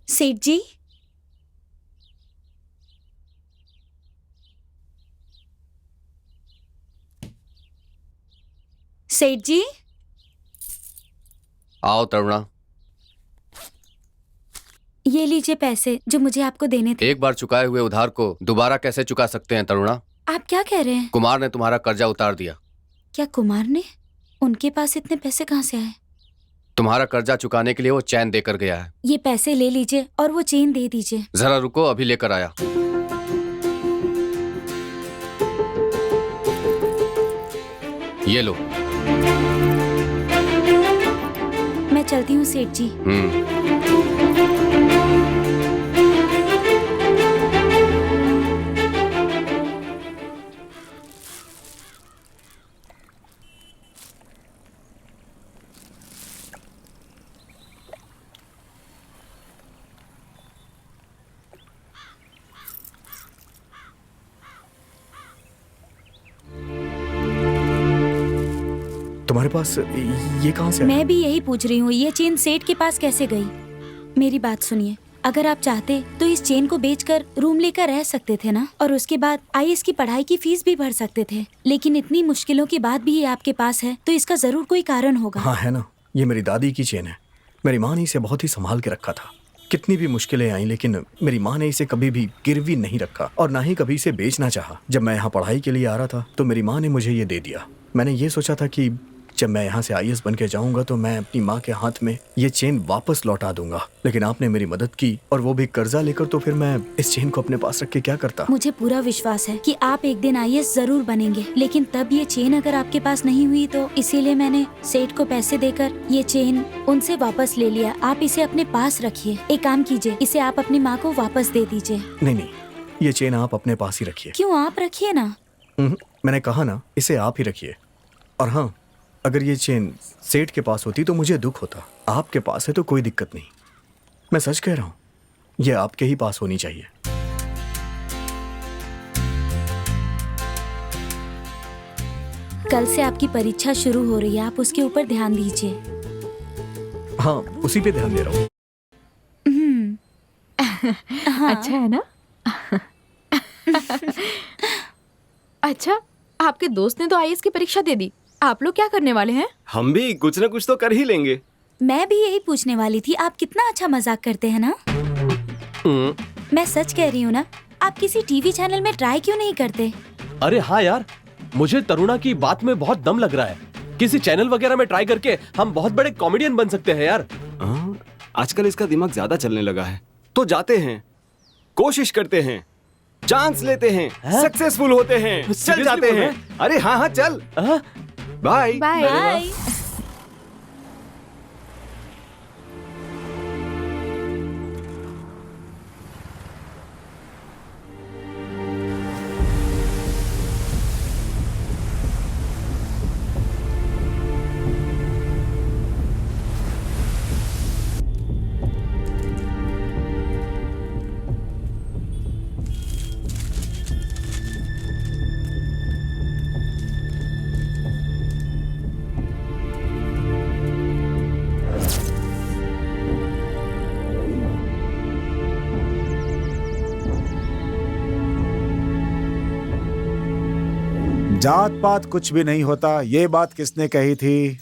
Speaker 6: सेठ जी, सेठ जी,
Speaker 10: आओ तरुणा।
Speaker 6: ये लीजिए पैसे जो मुझे आपको देने थे।
Speaker 10: एक बार चुकाए हुए उधार को दोबारा कैसे चुका सकते हैं तरुणा?
Speaker 6: आप क्या कह रहे हैं?
Speaker 10: कुमार ने तुम्हारा कर्जा उतार दिया।
Speaker 6: क्या कुमार ने? उनके पास इतने पैसे कहाँ से आए?
Speaker 10: तुम्हारा कर्जा चुकाने के लिए वो चैन देकर गया है।
Speaker 6: ये पैसे ले लीजिए और वो चेन दे दीजिए।
Speaker 10: जरा रुको, अभी लेकर आया। ये लो।
Speaker 6: मैं चलती हूँ सेठ जी।
Speaker 4: तुम्हारे पास ये कहाँ से आया?
Speaker 6: मैं भी यही पूछ रही हूँ, ये चेन सेठ के पास कैसे गई? मेरी बात सुनिए, अगर आप चाहते तो इस चेन को बेचकर रूम लेकर रह सकते थे ना, और उसके बाद आईएएस की पढ़ाई की फीस भी भर सकते थे। लेकिन इतनी मुश्किलों के बाद भी ये आपके पास है तो इसका जरूर कोई कारण होगा।
Speaker 4: हाँ है ना, ये मेरी दादी की चेन है। मेरी माँ ने इसे बहुत ही संभाल के रखा था। कितनी भी मुश्किलें आई लेकिन मेरी माँ ने इसे कभी भी गिरवी नहीं रखा और ना ही कभी इसे बेचना चाहा। जब मैं यहाँ पढ़ाई के लिए आ रहा था तो मेरी माँ ने मुझे ये दे दिया। मैंने ये सोचा था कि जब मैं यहाँ से आईएएस बन के जाऊंगा तो मैं अपनी माँ के हाथ में ये चेन वापस लौटा दूंगा। लेकिन आपने मेरी मदद की और वो भी कर्जा लेकर, तो फिर मैं इस चेन को अपने पास रख के क्या करता?
Speaker 6: मुझे पूरा विश्वास है कि आप एक दिन आईएएस जरूर बनेंगे, लेकिन तब ये चेन अगर आपके पास नहीं हुई तो इसीलिए मैंने सेठ को पैसे देकर ये चेन उनसे वापस ले लिया। आप इसे अपने पास रखिए। एक काम कीजिए, इसे आप अपनी माँ को वापस दे दीजिए।
Speaker 4: नहीं, ये चेन आप अपने पास ही रखिए।
Speaker 6: क्यों? आप रखिए ना।
Speaker 4: मैंने कहा ना, इसे आप ही रखिए। और हाँ, अगर ये चेन सेठ के पास होती तो मुझे दुख होता। आपके पास है तो कोई दिक्कत नहीं। मैं सच कह रहा हूँ, ये आपके ही पास होनी चाहिए।
Speaker 6: कल से आपकी परीक्षा शुरू हो रही है, आप उसके ऊपर ध्यान दीजिए।
Speaker 4: हाँ, उसी पे ध्यान दे रहा हूँ।
Speaker 6: हाँ।
Speaker 7: अच्छा है ना? अच्छा, आपके दोस्त ने तो आईएएस की परीक्षा दे दी, आप लोग क्या करने वाले हैं?
Speaker 8: हम भी कुछ ना कुछ तो कर ही लेंगे।
Speaker 6: मैं भी यही पूछने वाली थी। आप कितना अच्छा मजाक करते हैं ना। मैं सच कह रही हूँ ना, आप किसी टीवी चैनल में ट्राई क्यों नहीं करते?
Speaker 9: अरे हाँ यार, मुझे तरुणा की बात में बहुत दम लग रहा है। किसी चैनल वगैरह में ट्राई करके हम बहुत बड़े कॉमेडियन बन सकते हैं यार।
Speaker 8: आजकल इसका दिमाग ज्यादा चलने लगा है। तो जाते हैं, कोशिश करते हैं, चांस लेते हैं, सक्सेसफुल होते हैं, चल
Speaker 9: Seriously
Speaker 8: जाते
Speaker 9: बोल
Speaker 8: हैं। अरे हाँ हाँ चल। Bye
Speaker 7: bye.
Speaker 6: बाय।
Speaker 3: जात पात कुछ भी नहीं होता, ये बात किसने कही थी?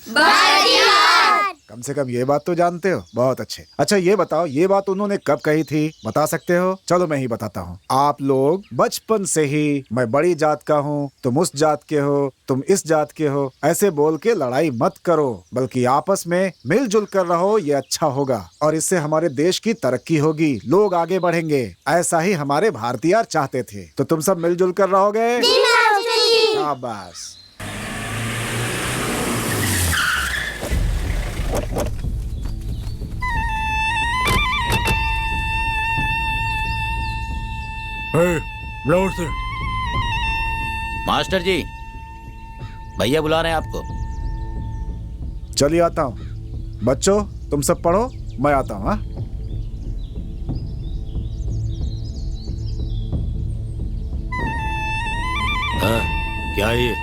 Speaker 3: कम से कम ये बात तो जानते हो। बहुत अच्छे। अच्छा ये बताओ, ये बात उन्होंने कब कही थी, बता सकते हो? चलो मैं ही बताता हूँ। आप लोग बचपन से ही मैं बड़ी जात का हूँ, तुम उस जात के हो, तुम इस जात के हो, ऐसे बोल के लड़ाई मत करो, बल्कि आपस में मिलजुल कर रहो, ये अच्छा होगा और इससे हमारे देश की तरक्की होगी, लोग आगे बढ़ेंगे। ऐसा ही हमारे भारतीय चाहते थे। तो तुम सब मिलजुल कर रहोगे? शाबाश।
Speaker 1: मास्टर जी, भैया बुला रहे हैं आपको।
Speaker 3: चलिए आता हूँ। बच्चों तुम सब पढ़ो, मैं आता हूँ। हाँ
Speaker 11: क्या ये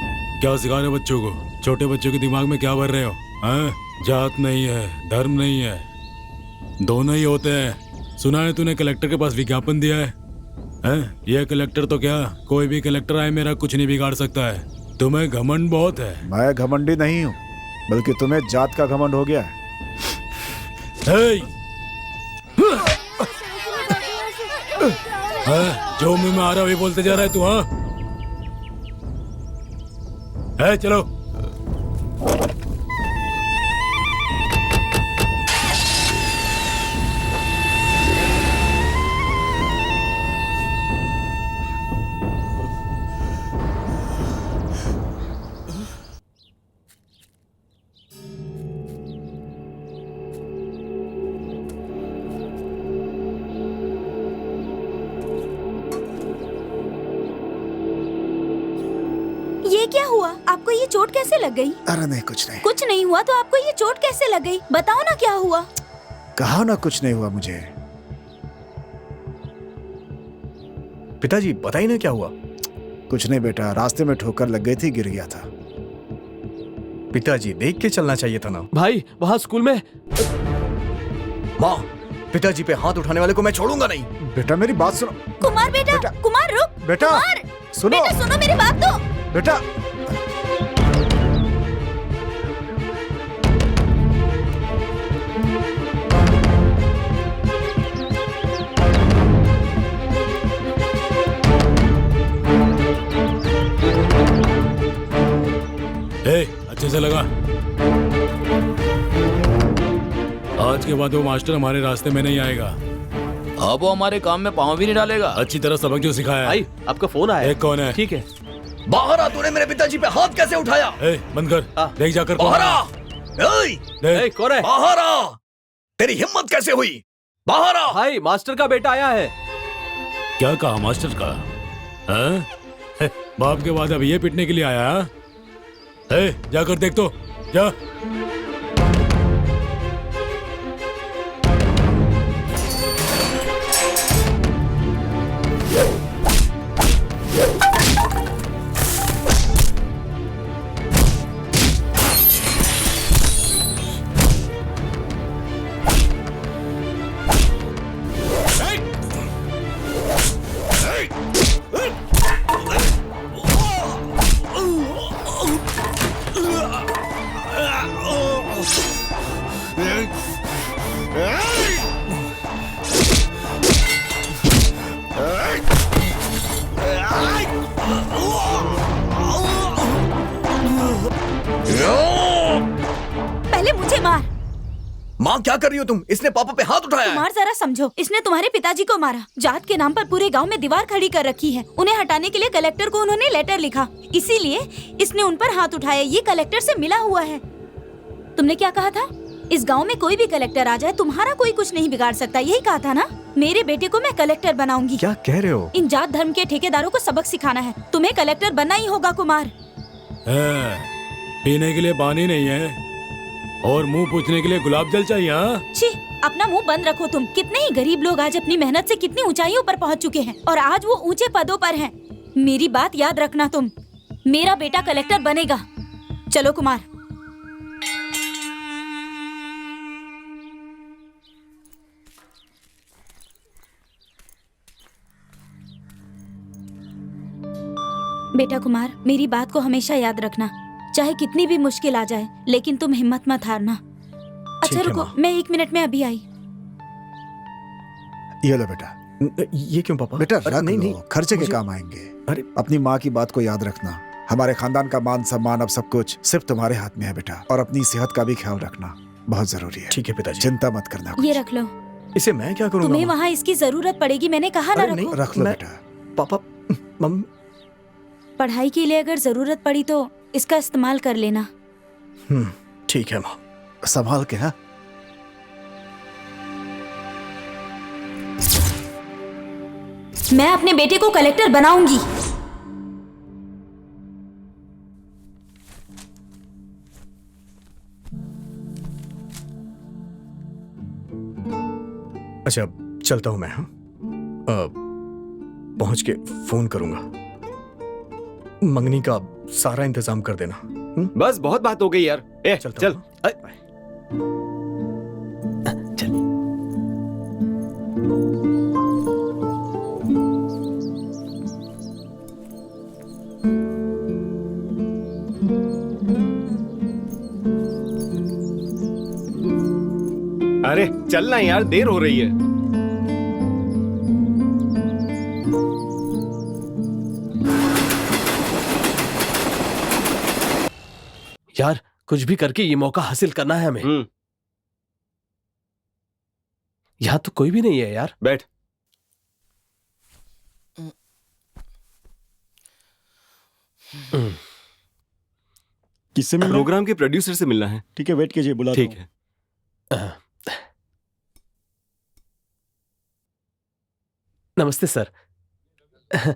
Speaker 11: क्या सिखा रहे हो बच्चों को? छोटे बच्चों के दिमाग में क्या भर रहे हो? हाँ? जात नहीं है, धर्म नहीं है, दोनों ही होते हैं। सुना है तूने कलेक्टर के पास विज्ञापन दिया है? हैं? ये कलेक्टर तो क्या, कोई भी कलेक्टर आए मेरा कुछ नहीं बिगाड़ सकता है। तुम्हें घमंड बहुत है।
Speaker 3: मैं घमंडी नहीं हूँ, बल्कि तुम्हें जात का घमंड हो गया है।
Speaker 11: जो मुंह में आ रहा वही बोलते जा रहा है तू। हाँ है, चलो।
Speaker 6: ये क्या हुआ? आपको ये चोट कैसे लग गई?
Speaker 3: अरे नहीं, कुछ नहीं।
Speaker 6: कुछ नहीं हुआ तो आपको ये चोट कैसे लग गई? बताओ ना क्या हुआ।
Speaker 3: कहा ना कुछ नहीं हुआ मुझे।
Speaker 4: पिताजी बताइए ना क्या हुआ।
Speaker 3: कुछ नहीं बेटा, रास्ते में ठोकर लग गई थी, गिर गया था।
Speaker 4: पिताजी देख के चलना चाहिए था ना।
Speaker 9: भाई वहाँ स्कूल में।
Speaker 4: माँ, पिताजी पे हाथ उठाने वाले को मैं छोड़ूंगा नहीं।
Speaker 3: बेटा मेरी बात सुनो।
Speaker 6: कुमार बेटा, कुमार रुक।
Speaker 3: बेटा
Speaker 6: कुमार,
Speaker 3: सुनो।
Speaker 6: बेटा सुनो मेरी बात तो।
Speaker 3: बेटा
Speaker 11: अच्छे से लगा। आज के बाद वो मास्टर हमारे रास्ते में नहीं आएगा।
Speaker 1: अब वो हमारे काम में पाँव भी नहीं डालेगा।
Speaker 11: अच्छी तरह सबक जो सिखाया।
Speaker 9: भाई आपका फोन आया।
Speaker 11: एक कौन है?
Speaker 9: ठीक है।
Speaker 4: बाहर आ, तूने मेरे पिताजी पे हाथ कैसे उठाया?
Speaker 11: बंद कर। देख जाकर
Speaker 4: बाहर आ।
Speaker 11: देख।
Speaker 9: कौन है?
Speaker 4: बाहर आ। तेरी हिम्मत कैसे हुई? बाहर आ।
Speaker 9: भाई मास्टर का बेटा आया है।
Speaker 11: क्या कहा मास्टर का? हाँ? बाप के बाद अब ये पिटने के लिए आया? जाकर देख तो जा।
Speaker 6: पहले मुझे मार।
Speaker 4: माँ क्या कर रही हो तुम? इसने पापा पे हाथ उठाया है।
Speaker 6: कुमार जरा समझो, इसने तुम्हारे पिताजी को मारा। जात के नाम पर पूरे गांव में दीवार खड़ी कर रखी है। उन्हें हटाने के लिए कलेक्टर को उन्होंने लेटर लिखा, इसीलिए इसने उन पर हाथ उठाया। ये कलेक्टर से मिला हुआ है। तुमने क्या कहा था? इस गांव में कोई भी कलेक्टर आ जाए तुम्हारा कोई कुछ नहीं बिगाड़ सकता, यही कहा था ना? मेरे बेटे को मैं कलेक्टर बनाऊंगी।
Speaker 4: क्या कह रहे हो?
Speaker 6: इन जात धर्म के ठेकेदारों को सबक सिखाना है। तुम्हें कलेक्टर बनना ही होगा कुमार।
Speaker 11: पीने के लिए पानी नहीं है और मुंह पूछने के लिए गुलाब जल चाहिए। हाँ?
Speaker 6: छी, अपना मुंह बंद रखो तुम। कितने ही गरीब लोग आज अपनी मेहनत से कितनी ऊंचाइयों पर पहुंच चुके हैं और आज वो ऊंचे पदों पर हैं। मेरी बात याद रखना तुम। मेरा बेटा कलेक्टर बनेगा। चलो कुमार। बेटा कुमार, मेरी बात को हमेशा याद रखना, चाहे कितनी भी मुश्किल आ जाए, लेकिन तुम हिम्मत मत हारना। अच्छा
Speaker 4: ठीक है,
Speaker 6: रुको,
Speaker 4: माँ।
Speaker 6: मैं 1 मिनट में अभी आई।
Speaker 3: ये लो बेटा।
Speaker 4: ये क्यों पापा?
Speaker 3: बेटा
Speaker 4: अरे
Speaker 3: रख
Speaker 4: नहीं
Speaker 3: लो,
Speaker 4: नहीं,
Speaker 3: खर्चे के
Speaker 4: मुझे-
Speaker 3: काम आएंगे।
Speaker 4: अरे
Speaker 3: अपनी माँ की बात को याद रखना। हमारे खानदान का मान सम्मान अब सब कुछ सिर्फ तुम्हारे हाथ में है बेटा, और अपनी सेहत का भी ख्याल रखना बहुत जरूरी है।
Speaker 4: ठीक है पिताजी।
Speaker 3: चिंता मत करना
Speaker 6: ये
Speaker 3: कुछ।
Speaker 6: रख लो।
Speaker 4: इसे मैं क्या करूंगा?
Speaker 6: तुम्हें
Speaker 4: माँ?
Speaker 6: वहाँ इसकी जरूरत पड़ेगी, मैंने कहा ना
Speaker 4: अरे
Speaker 6: रखो।
Speaker 4: नहीं,
Speaker 3: रख लो
Speaker 4: मैं-
Speaker 3: बेटा।
Speaker 4: Papa mummy.
Speaker 6: पढ़ाई के लिए अगर जरूरत पड़ी तो इसका इस्तेमाल कर लेना।
Speaker 4: ठीक है माँ।
Speaker 3: संभाल के। हाँ
Speaker 6: मैं अपने बेटे को कलेक्टर बनाऊंगी।
Speaker 4: अच्छा चलता हूँ मैं। हाँ पहुंच के फोन करूंगा। मंगनी का सारा इंतजाम कर देना।
Speaker 8: बस बहुत बात हो गई यार। ए
Speaker 4: चलता
Speaker 8: चल।
Speaker 4: हूँ।
Speaker 9: चल।
Speaker 8: अरे चलना यार, देर हो रही है।
Speaker 9: यार कुछ भी करके ये मौका हासिल करना है हमें। यहाँ तो कोई भी नहीं है यार।
Speaker 8: बैठ।
Speaker 12: किससे मिलना है?
Speaker 8: प्रोग्राम के प्रोड्यूसर से मिलना है।
Speaker 12: ठीक है, वेट कीजिए, बुलाता
Speaker 8: ठीक
Speaker 12: हूँ।
Speaker 8: है।
Speaker 9: नमस्ते सर।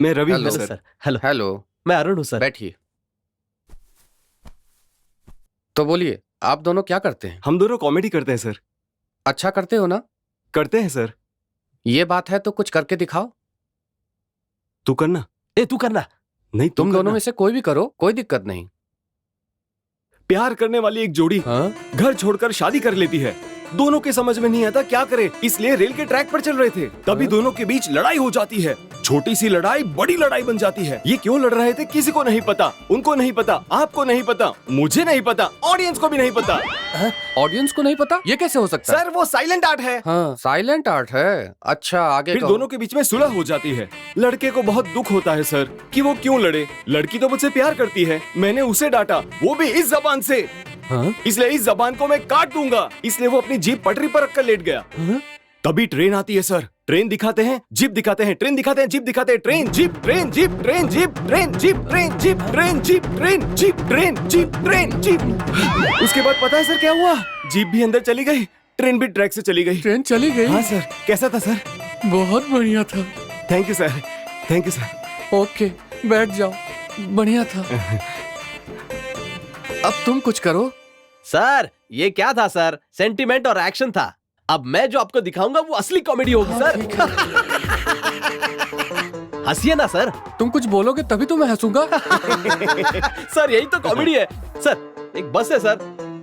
Speaker 8: मैं रवि हूँ
Speaker 10: hello
Speaker 8: sir.
Speaker 9: Sir. Hello,
Speaker 10: hello,
Speaker 9: मैं अरुण हूँ सर।
Speaker 10: बैठिए। तो बोलिए, आप दोनों क्या करते हैं?
Speaker 8: हम दोनों कॉमेडी करते हैं सर।
Speaker 10: अच्छा करते हो ना?
Speaker 8: करते हैं सर।
Speaker 10: ये बात है तो कुछ करके दिखाओ।
Speaker 8: तू करना।
Speaker 9: ए तू करना।
Speaker 8: नहीं
Speaker 10: तुम दोनों
Speaker 8: करना।
Speaker 10: में से कोई भी करो, कोई दिक्कत नहीं।
Speaker 8: प्यार करने वाली एक जोड़ी
Speaker 10: हाँ?
Speaker 8: घर छोड़कर शादी कर लेती है। दोनों के समझ में नहीं आता क्या करे, इसलिए रेल के ट्रैक पर चल रहे थे। तभी दोनों के बीच लड़ाई हो जाती है। छोटी सी लड़ाई बड़ी लड़ाई बन जाती है। ये क्यों लड़ रहे थे किसी को नहीं पता। उनको नहीं पता, आपको नहीं पता, मुझे नहीं पता, ऑडियंस को भी नहीं पता।
Speaker 10: ऑडियंस को नहीं पता? ये कैसे हो सकता है?
Speaker 8: सर वो साइलेंट आर्ट है।
Speaker 10: हाँ, साइलेंट आर्ट है। अच्छा आगे
Speaker 8: फिर
Speaker 10: कहो।
Speaker 8: दोनों के बीच में सुलह हो जाती है। लड़के को बहुत दुख होता है सर कि वो क्यों लड़े। लड़की तो मुझसे प्यार करती है, मैंने उसे डांटा, वो भी इस जबान से।
Speaker 9: हाँ?
Speaker 8: इसलिए इस जबान को मैं काट दूंगा। इसलिए वो अपनी जीप पटरी पर रखकर लेट गया।
Speaker 9: हाँ?
Speaker 8: तभी ट्रेन आती है सर। ट्रेन दिखाते हैं, जीप दिखाते हैं, ट्रेन दिखाते हैं, जीप दिखाते हैं, train jeep train jeep train jeep train jeep train jeep train jeep train jeep train jeep train jeep. उसके बाद पता है सर क्या हुआ? जीप भी अंदर चली गई, ट्रेन भी ट्रैक से चली गई।
Speaker 9: ट्रेन चली गई?
Speaker 8: हाँ सर। कैसा था सर?
Speaker 9: बहुत बढ़िया था।
Speaker 8: Thank you sir, thank you sir.
Speaker 9: Okay, बैठ जाओ। बढ़िया था। अब तुम कुछ करो। सर ये क्या था सर? सेंटिमेंट और एक्शन था। अब मैं जो आपको दिखाऊंगा वो असली कॉमेडी होगी सर। हंसिए ना सर। तुम कुछ बोलोगे तभी तो मैं हंसूंगा। सर यही तो कॉमेडी है। सर एक बस है सर,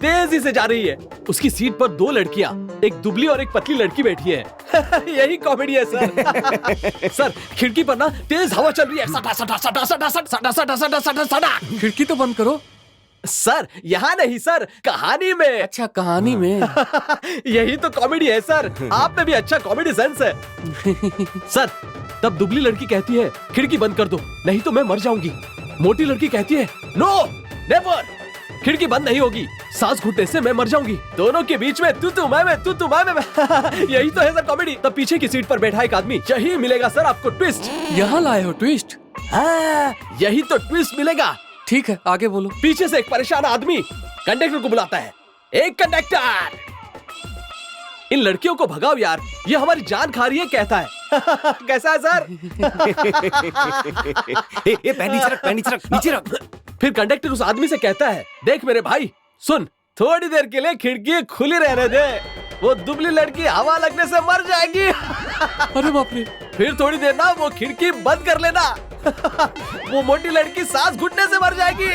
Speaker 9: तेजी से जा रही है। उसकी सीट पर 2 लड़कियां, एक दुबली और एक पतली लड़की बैठी है। यही कॉमेडी है सर। सर खिड़की पर ना तेज हवा चल रही है। सटा सटा सटा सटा सटा सटा सटा सटा सटा। खिड़की तो बंद करो। सर यहाँ नहीं सर, कहानी में। अच्छा कहानी में। यही तो कॉमेडी है सर। आप में भी अच्छा कॉमेडी सेंस है। सर तब दुबली लड़की कहती है खिड़की बंद कर दो नहीं तो मैं मर जाऊंगी। मोटी लड़की कहती है नो नेवर, खिड़की बंद नहीं होगी, सांस घुटने से मैं मर जाऊंगी। दोनों के बीच में तू तू मैं तू तू मैं। यही तो है सर कॉमेडी। तब पीछे की सीट पर बैठा एक आदमी, यही मिलेगा सर आपको ट्विस्ट। यहाँ लाए हो ट्विस्ट? यही तो ट्विस्ट मिलेगा। ठीक है आगे बोलो। पीछे से एक परेशान आदमी कंडक्टर को बुलाता है, एक कंडक्टर इन लड़कियों को भगाओ यार, ये हमारी जान खा रही है कहता है। कैसा है सर?
Speaker 8: पैर नीचे रख, पैर नीचे रख, नीचे रख।
Speaker 9: फिर कंडक्टर उस आदमी से कहता है देख मेरे भाई सुन, थोड़ी देर के लिए खिड़की खुली रहने दे, वो दुबली लड़की हवा लगने से मर जाएगी। अरे बाप रे। फिर थोड़ी देर ना वो खिड़की बंद कर लेना। वो मोटी लड़की सांस घुटने से मर जाएगी।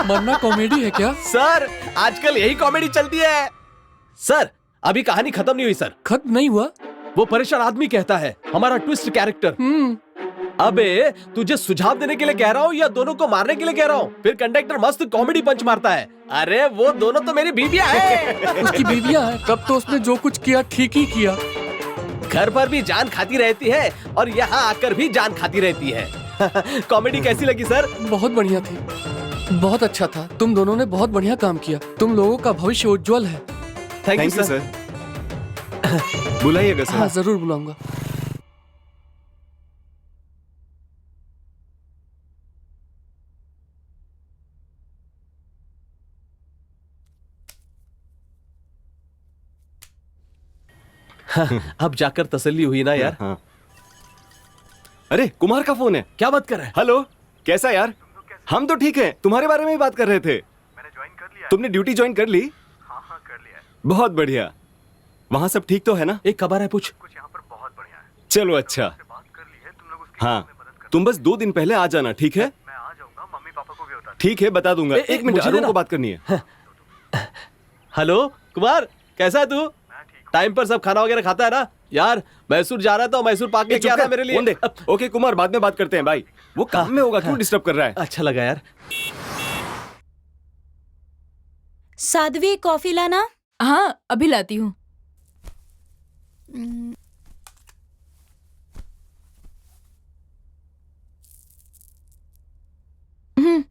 Speaker 9: मरना कॉमेडी है क्या? सर आजकल यही कॉमेडी चलती है। सर अभी कहानी खत्म नहीं हुई सर। खत्म नहीं हुआ? वो परेशान आदमी कहता है हमारा ट्विस्ट कैरेक्टर अबे तुझे सुझाव देने के लिए कह रहा हूँ या दोनों को मारने के लिए कह रहा हूँ? फिर कंडक्टर मस्त कॉमेडी पंच मारता है। अरे वो दोनों तो मेरी बीवियां हैं।
Speaker 5: उसकी बीवियां है, तब तो उसने जो कुछ किया ठीक ही किया।
Speaker 9: घर पर भी जान खाती रहती है और यहाँ आकर भी जान खाती रहती है। कॉमेडी कैसी लगी सर?
Speaker 5: बहुत बढ़िया थी, बहुत अच्छा था। तुम दोनों ने बहुत बढ़िया काम किया। तुम लोगों का भविष्य उज्जवल है।
Speaker 9: Thank you sir.
Speaker 8: बुलाइएगा सर।
Speaker 5: हाँ, जरूर बुलाऊंगा।
Speaker 9: अब जाकर तसल्ली हुई ना यार।
Speaker 8: हाँ। अरे कुमार का फोन है।
Speaker 9: क्या बात कर रहे हैं?
Speaker 8: हेलो, कैसा यार? हम तो ठीक हैं, तुम्हारे बारे में ही बात कर रहे थे।
Speaker 13: मैंने ज्वाइन कर लिया।
Speaker 8: तुमने ड्यूटी ज्वाइन कर ली?
Speaker 13: हाँ हाँ कर लिया है।
Speaker 8: बहुत बढ़िया। वहाँ सब ठीक तो है ना?
Speaker 9: एक खबर है, पूछ।
Speaker 13: कुछ यहाँ पर बहुत बढ़िया है।
Speaker 8: चलो अच्छा।
Speaker 13: बात कर ली है, तुम लोग उसकी
Speaker 8: हाँ,
Speaker 13: मदद कर।
Speaker 8: तुम बस 2 दिन पहले आ जाना, ठीक है?
Speaker 13: मैं आ जाऊंगा, मम्मी पापा को भी बता।
Speaker 8: ठीक है, बता दूंगा। एक मिनट,
Speaker 9: मुझे
Speaker 8: अरुण
Speaker 9: देना।
Speaker 8: को बात करनी है।
Speaker 9: हेलो कुमार, कैसा है तू? टाइम पर सब खाना वगैरह खाता है ना? यार मैसूर जा रहा था, मैसूर पाक
Speaker 8: ए,
Speaker 9: लेके
Speaker 8: चुप
Speaker 9: आना
Speaker 8: कर,
Speaker 9: मेरे लिए।
Speaker 8: फोन दे। ओके कुमार, बाद में बात करते हैं भाई। वो काम में होगा, क्यों डिस्टर्ब कर रहा है?
Speaker 9: अच्छा लगा यार।
Speaker 6: साध्वी कॉफी लाना।
Speaker 7: हाँ अभी लाती हूँ।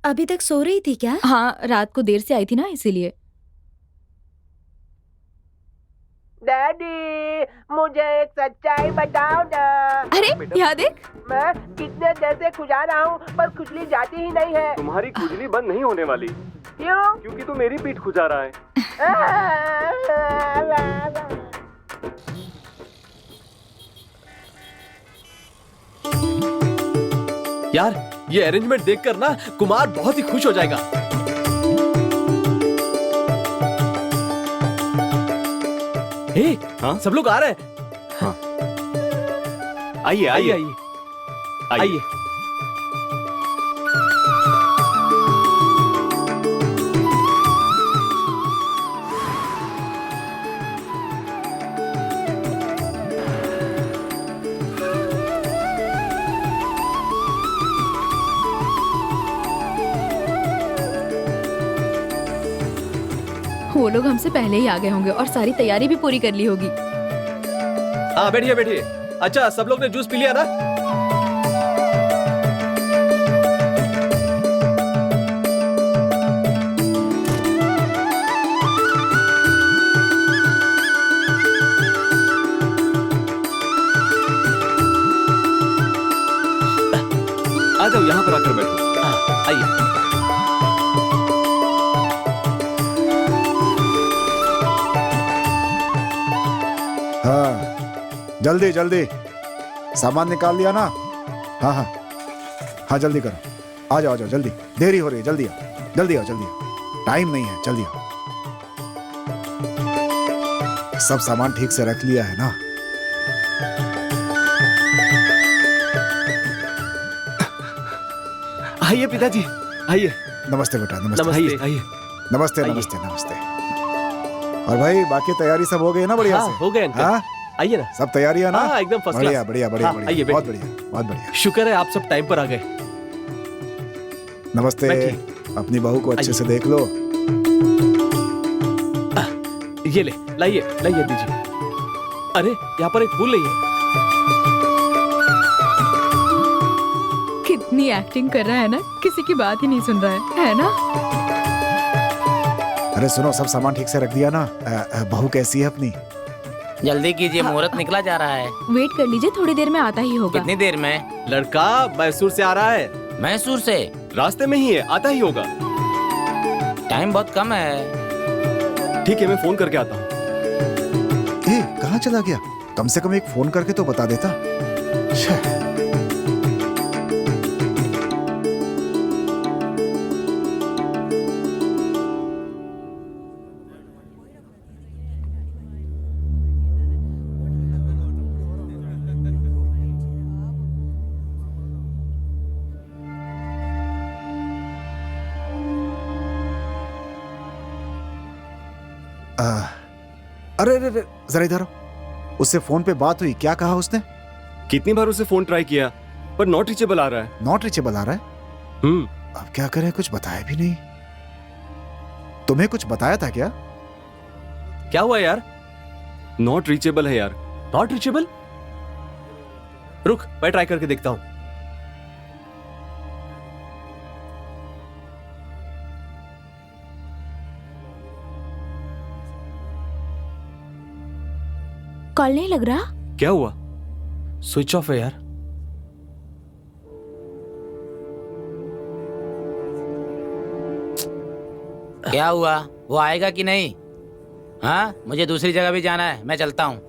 Speaker 6: अभी तक सो रही थी क्या?
Speaker 7: हाँ रात को देर से आई थी ना, इसीलिए।
Speaker 14: डैडी मुझे एक सच्चाई बताओ ना।
Speaker 7: अरे यहाँ देख।
Speaker 14: मैं कितने देर से खुजा रहा हूँ पर खुजली जाती ही नहीं है।
Speaker 8: तुम्हारी खुजली बंद नहीं होने वाली।
Speaker 14: क्यों?
Speaker 8: क्योंकि तू मेरी पीठ खुजा रहा है।
Speaker 9: यार ये अरेंजमेंट देखकर ना कुमार बहुत ही खुश हो जाएगा। हे,
Speaker 8: हाँ?
Speaker 9: सब लोग आ रहे हैं।
Speaker 8: हाँ। आइए आइए
Speaker 9: आइए आइए।
Speaker 7: वो लोग हमसे पहले ही आ गए होंगे और सारी तैयारी भी पूरी कर ली होगी।
Speaker 9: हाँ बैठिए बैठिए। अच्छा सब लोग ने जूस पी लिया ना?
Speaker 8: आ जाओ, यहाँ पर आकर बैठो।
Speaker 9: आइए।
Speaker 3: हाँ जल्दी जल्दी सामान निकाल लिया ना? हाँ हाँ हाँ जल्दी करो। आ जाओ जल्दी, देरी हो रही है। जल्दी आओ जल्दी आओ जल्दी आओ, टाइम नहीं है, जल्दी आओ। सब सामान ठीक से रख लिया है ना?
Speaker 8: आइए पिताजी, आइए।
Speaker 3: नमस्ते बेटा, नमस्ते।
Speaker 8: आइए आइए।
Speaker 3: नमस्ते नमस्ते नमस्ते। और भाई बाकी तैयारी सब हो गई ना बढ़िया से?
Speaker 9: हो गए अंकल।
Speaker 3: हाँ?
Speaker 9: आइए ना।
Speaker 3: सब तैयारी है ना?
Speaker 9: हाँ एकदम फर्स्ट
Speaker 3: बढ़िया
Speaker 9: क्लास।
Speaker 3: बढ़िया बढ़िया
Speaker 9: हाँ,
Speaker 3: बढ़िया,
Speaker 9: आइए
Speaker 3: बहुत
Speaker 9: बैठिए।
Speaker 3: बढ़िया बहुत बढ़िया।
Speaker 9: शुक्र है आप सब टाइम पर आ गए।
Speaker 3: नमस्ते। अपनी बहू को अच्छे से देख लो।
Speaker 9: ये ले, लाइए लाइए दीजिए। अरे यहाँ पर एक फूल नहीं है।
Speaker 7: कितनी एक्टिंग कर रहा है ना, किसी की बात ही नहीं सुन रहा है ना?
Speaker 3: अरे सुनो, सब सामान ठीक से रख दिया ना? बहू कैसी है अपनी?
Speaker 1: जल्दी कीजिए, मुहूर्त निकला जा रहा है।
Speaker 7: वेट कर लीजिए, थोड़ी देर में आता ही होगा।
Speaker 1: कितनी देर में?
Speaker 9: लड़का मैसूर से आ रहा है।
Speaker 1: मैसूर से?
Speaker 8: रास्ते में ही है, आता ही होगा।
Speaker 1: टाइम बहुत कम है।
Speaker 8: ठीक है, मैं फोन करके आता हूँ।
Speaker 3: कहाँ चला गया? कम से कम एक फोन करके तो बता देता। अरे अरे अरे, जरा इधर आओ। उससे फोन पे बात हुई, क्या कहा उसने?
Speaker 8: कितनी बार उसे फोन ट्राई किया, पर नॉट रीचेबल आ रहा है।
Speaker 3: नॉट रीचेबल आ रहा है? अब क्या करें, कुछ बताया भी नहीं। तुम्हें कुछ बताया था क्या?
Speaker 9: क्या हुआ यार?
Speaker 8: नॉट रीचेबल है यार।
Speaker 9: Not reachable? रुक, मैं ट्राई करके देखता हूं।
Speaker 7: कॉल नहीं लग रहा।
Speaker 9: क्या हुआ? स्विच ऑफ है यार।
Speaker 1: क्या हुआ, वो आएगा कि नहीं? हाँ, मुझे दूसरी जगह भी जाना है, मैं चलता हूँ।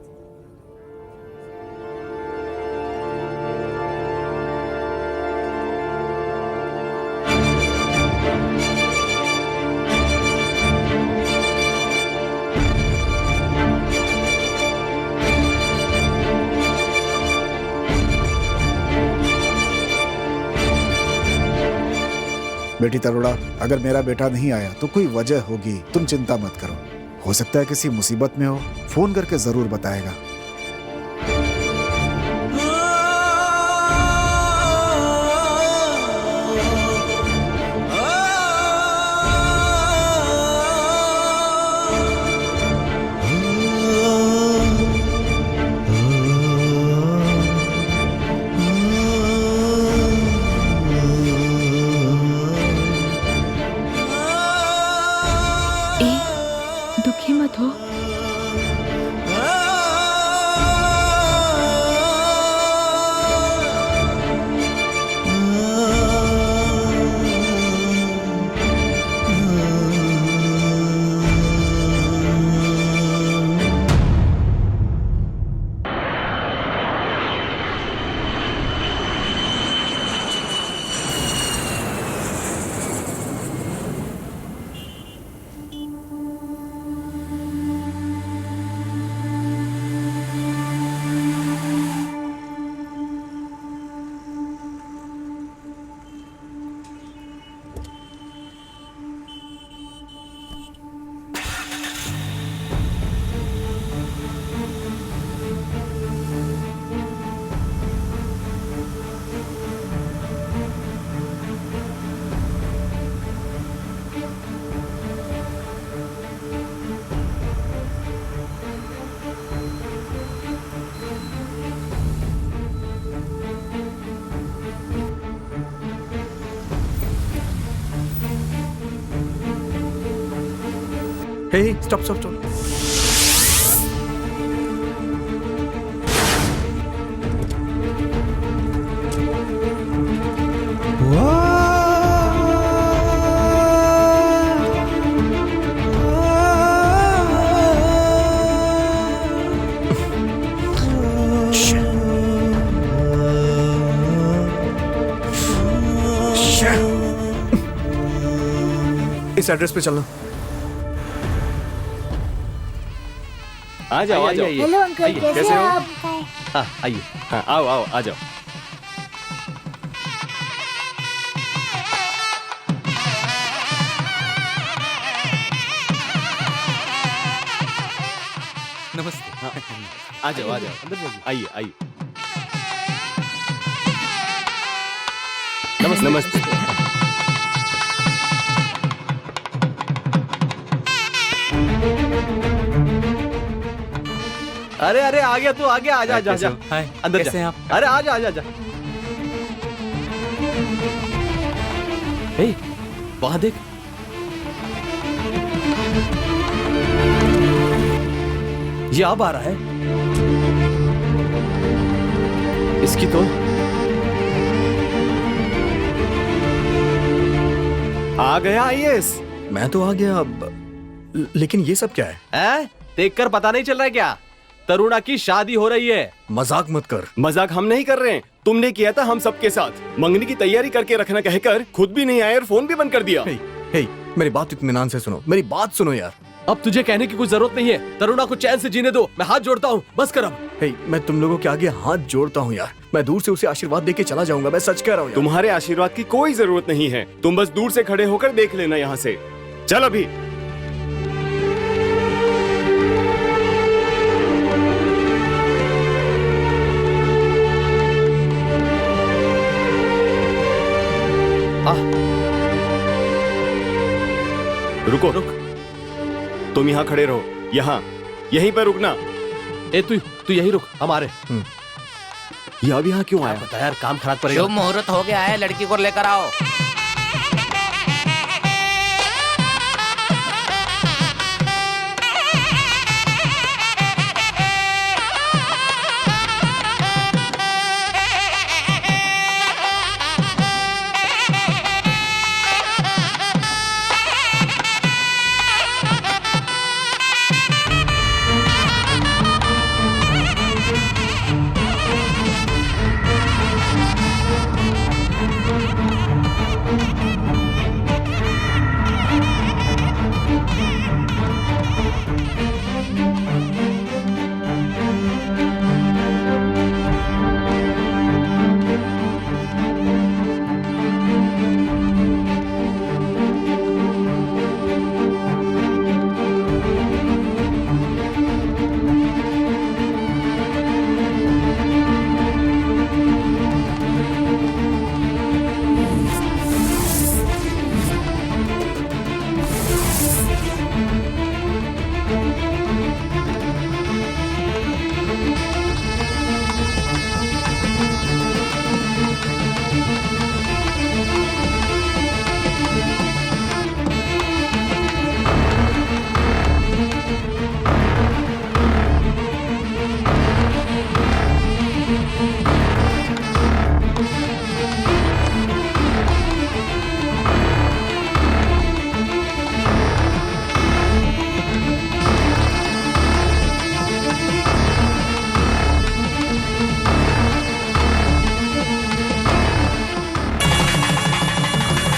Speaker 3: बेटी तरुड़ा, अगर मेरा बेटा नहीं आया तो कोई वजह होगी, तुम चिंता मत करो। हो सकता है किसी मुसीबत में हो, फोन करके जरूर बताएगा।
Speaker 7: दुखी मत हो।
Speaker 4: हे स्टॉप स्टॉप स्टॉप। इस एड्रेस पे चलना।
Speaker 8: आ जाओ आ जाओ।
Speaker 15: हेलो अंकल, कैसे हो आप?
Speaker 8: हाँ आइए, हाँ आओ आओ आ जाओ।
Speaker 9: नमस्ते।
Speaker 8: हाँ, आ जाओ आ जाओ, अंदर जाइए, आइए आइए। नमस्ते नमस्ते।
Speaker 9: अरे अरे आ गया तू, आ गया, आजा आजा आजा। अंदर
Speaker 5: कैसे हैं
Speaker 9: जा।
Speaker 5: आप?
Speaker 9: अरे आजा आजा आजा। हे, वहां देख। ये अब आ रहा है। इसकी तो
Speaker 8: आ गया आईएएस।
Speaker 4: मैं तो आ गया अब, लेकिन ये सब क्या है?
Speaker 9: देखकर पता नहीं चल रहा है क्या? तरुणा की शादी हो रही है।
Speaker 4: मजाक मत कर।
Speaker 8: मजाक हम नहीं कर रहे हैं, तुमने किया था हम सबके साथ। मंगनी की तैयारी करके रखना कहकर खुद भी नहीं आए और फोन भी बंद कर दिया।
Speaker 4: हे, मेरी बात इत्मीनान से सुनो, मेरी बात सुनो यार।
Speaker 9: अब तुझे कहने की कोई जरूरत नहीं है। तरुणा को चैन से जीने दो, मैं हाथ जोड़ता हूँ, बस कर अब।
Speaker 4: हे, मैं तुम लोगों के आगे हाथ जोड़ता हूँ यार। मैं दूर से उसे आशीर्वाद देके चला जाऊंगा, मैं सच कह रहा हूँ।
Speaker 8: तुम्हारे आशीर्वाद की कोई जरूरत नहीं है, तुम बस दूर से खड़े होकर देख लेना यहाँ से। चल अभी। रुको रुक, तुम यहाँ खड़े रहो, यहाँ यहीं पर रुकना।
Speaker 9: ए तू यहीं रुक, हम आ रहे।
Speaker 8: ये अब यहाँ क्यों आया?
Speaker 9: पता यार, काम खराब पड़ेगा।
Speaker 1: शुभ मुहूर्त हो गया है, लड़की को लेकर आओ।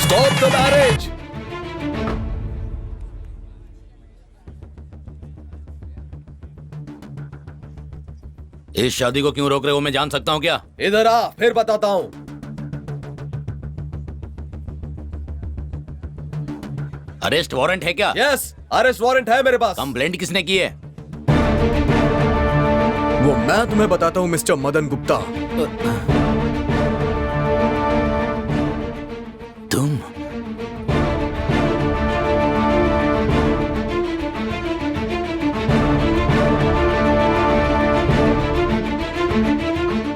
Speaker 9: Stop the marriage!
Speaker 1: इस शादी को क्यों रोक रहे हो, मैं जान सकता हूँ क्या?
Speaker 9: इधर आ, फिर बताता हूँ।
Speaker 1: अरेस्ट वारंट है क्या?
Speaker 9: यस, अरेस्ट वारंट है मेरे पास।
Speaker 1: कंप्लेंट किसने की है?
Speaker 4: वो मैं तुम्हें बताता हूँ मिस्टर मदन गुप्ता।
Speaker 1: तुम?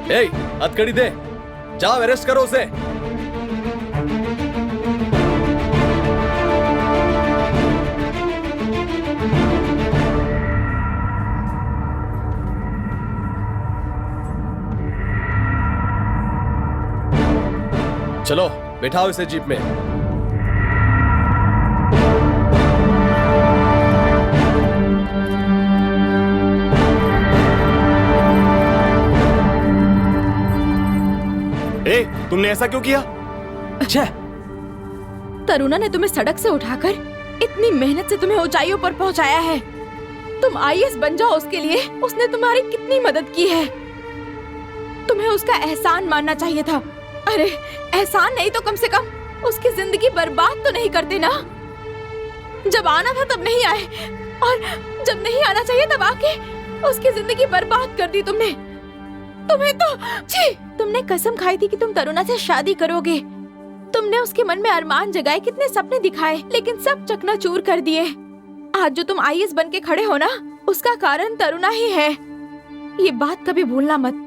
Speaker 9: ए, हथकड़ी दे, जाओ अरेस्ट करो उसे। चलो बैठाओ इसे जीप में।
Speaker 8: ए, तुमने ऐसा क्यों किया?
Speaker 7: अच्छा, तरुणा ने तुम्हें सड़क से उठाकर इतनी मेहनत से तुम्हें ऊंचाइयों पर पहुंचाया है। तुम आईएएस बन जाओ, उसके लिए उसने तुम्हारी कितनी मदद की है। तुम्हें उसका एहसान मानना चाहिए था। अरे एहसान नहीं तो कम से कम उसकी जिंदगी बर्बाद तो नहीं करते ना। जब आना था तब नहीं आए, और जब नहीं आना चाहिए तब आके उसकी जिंदगी बर्बाद कर दी तुमने। तुम्हें तो छी! तुमने कसम खाई थी कि तुम तरुणा से शादी करोगे। तुमने उसके मन में अरमान जगाए, कितने सपने दिखाए, लेकिन सब चकनाचूर कर दिए। आज जो तुम आईएएस बन के खड़े हो ना, उसका कारण तरुणा ही है। ये बात कभी भूलना मत।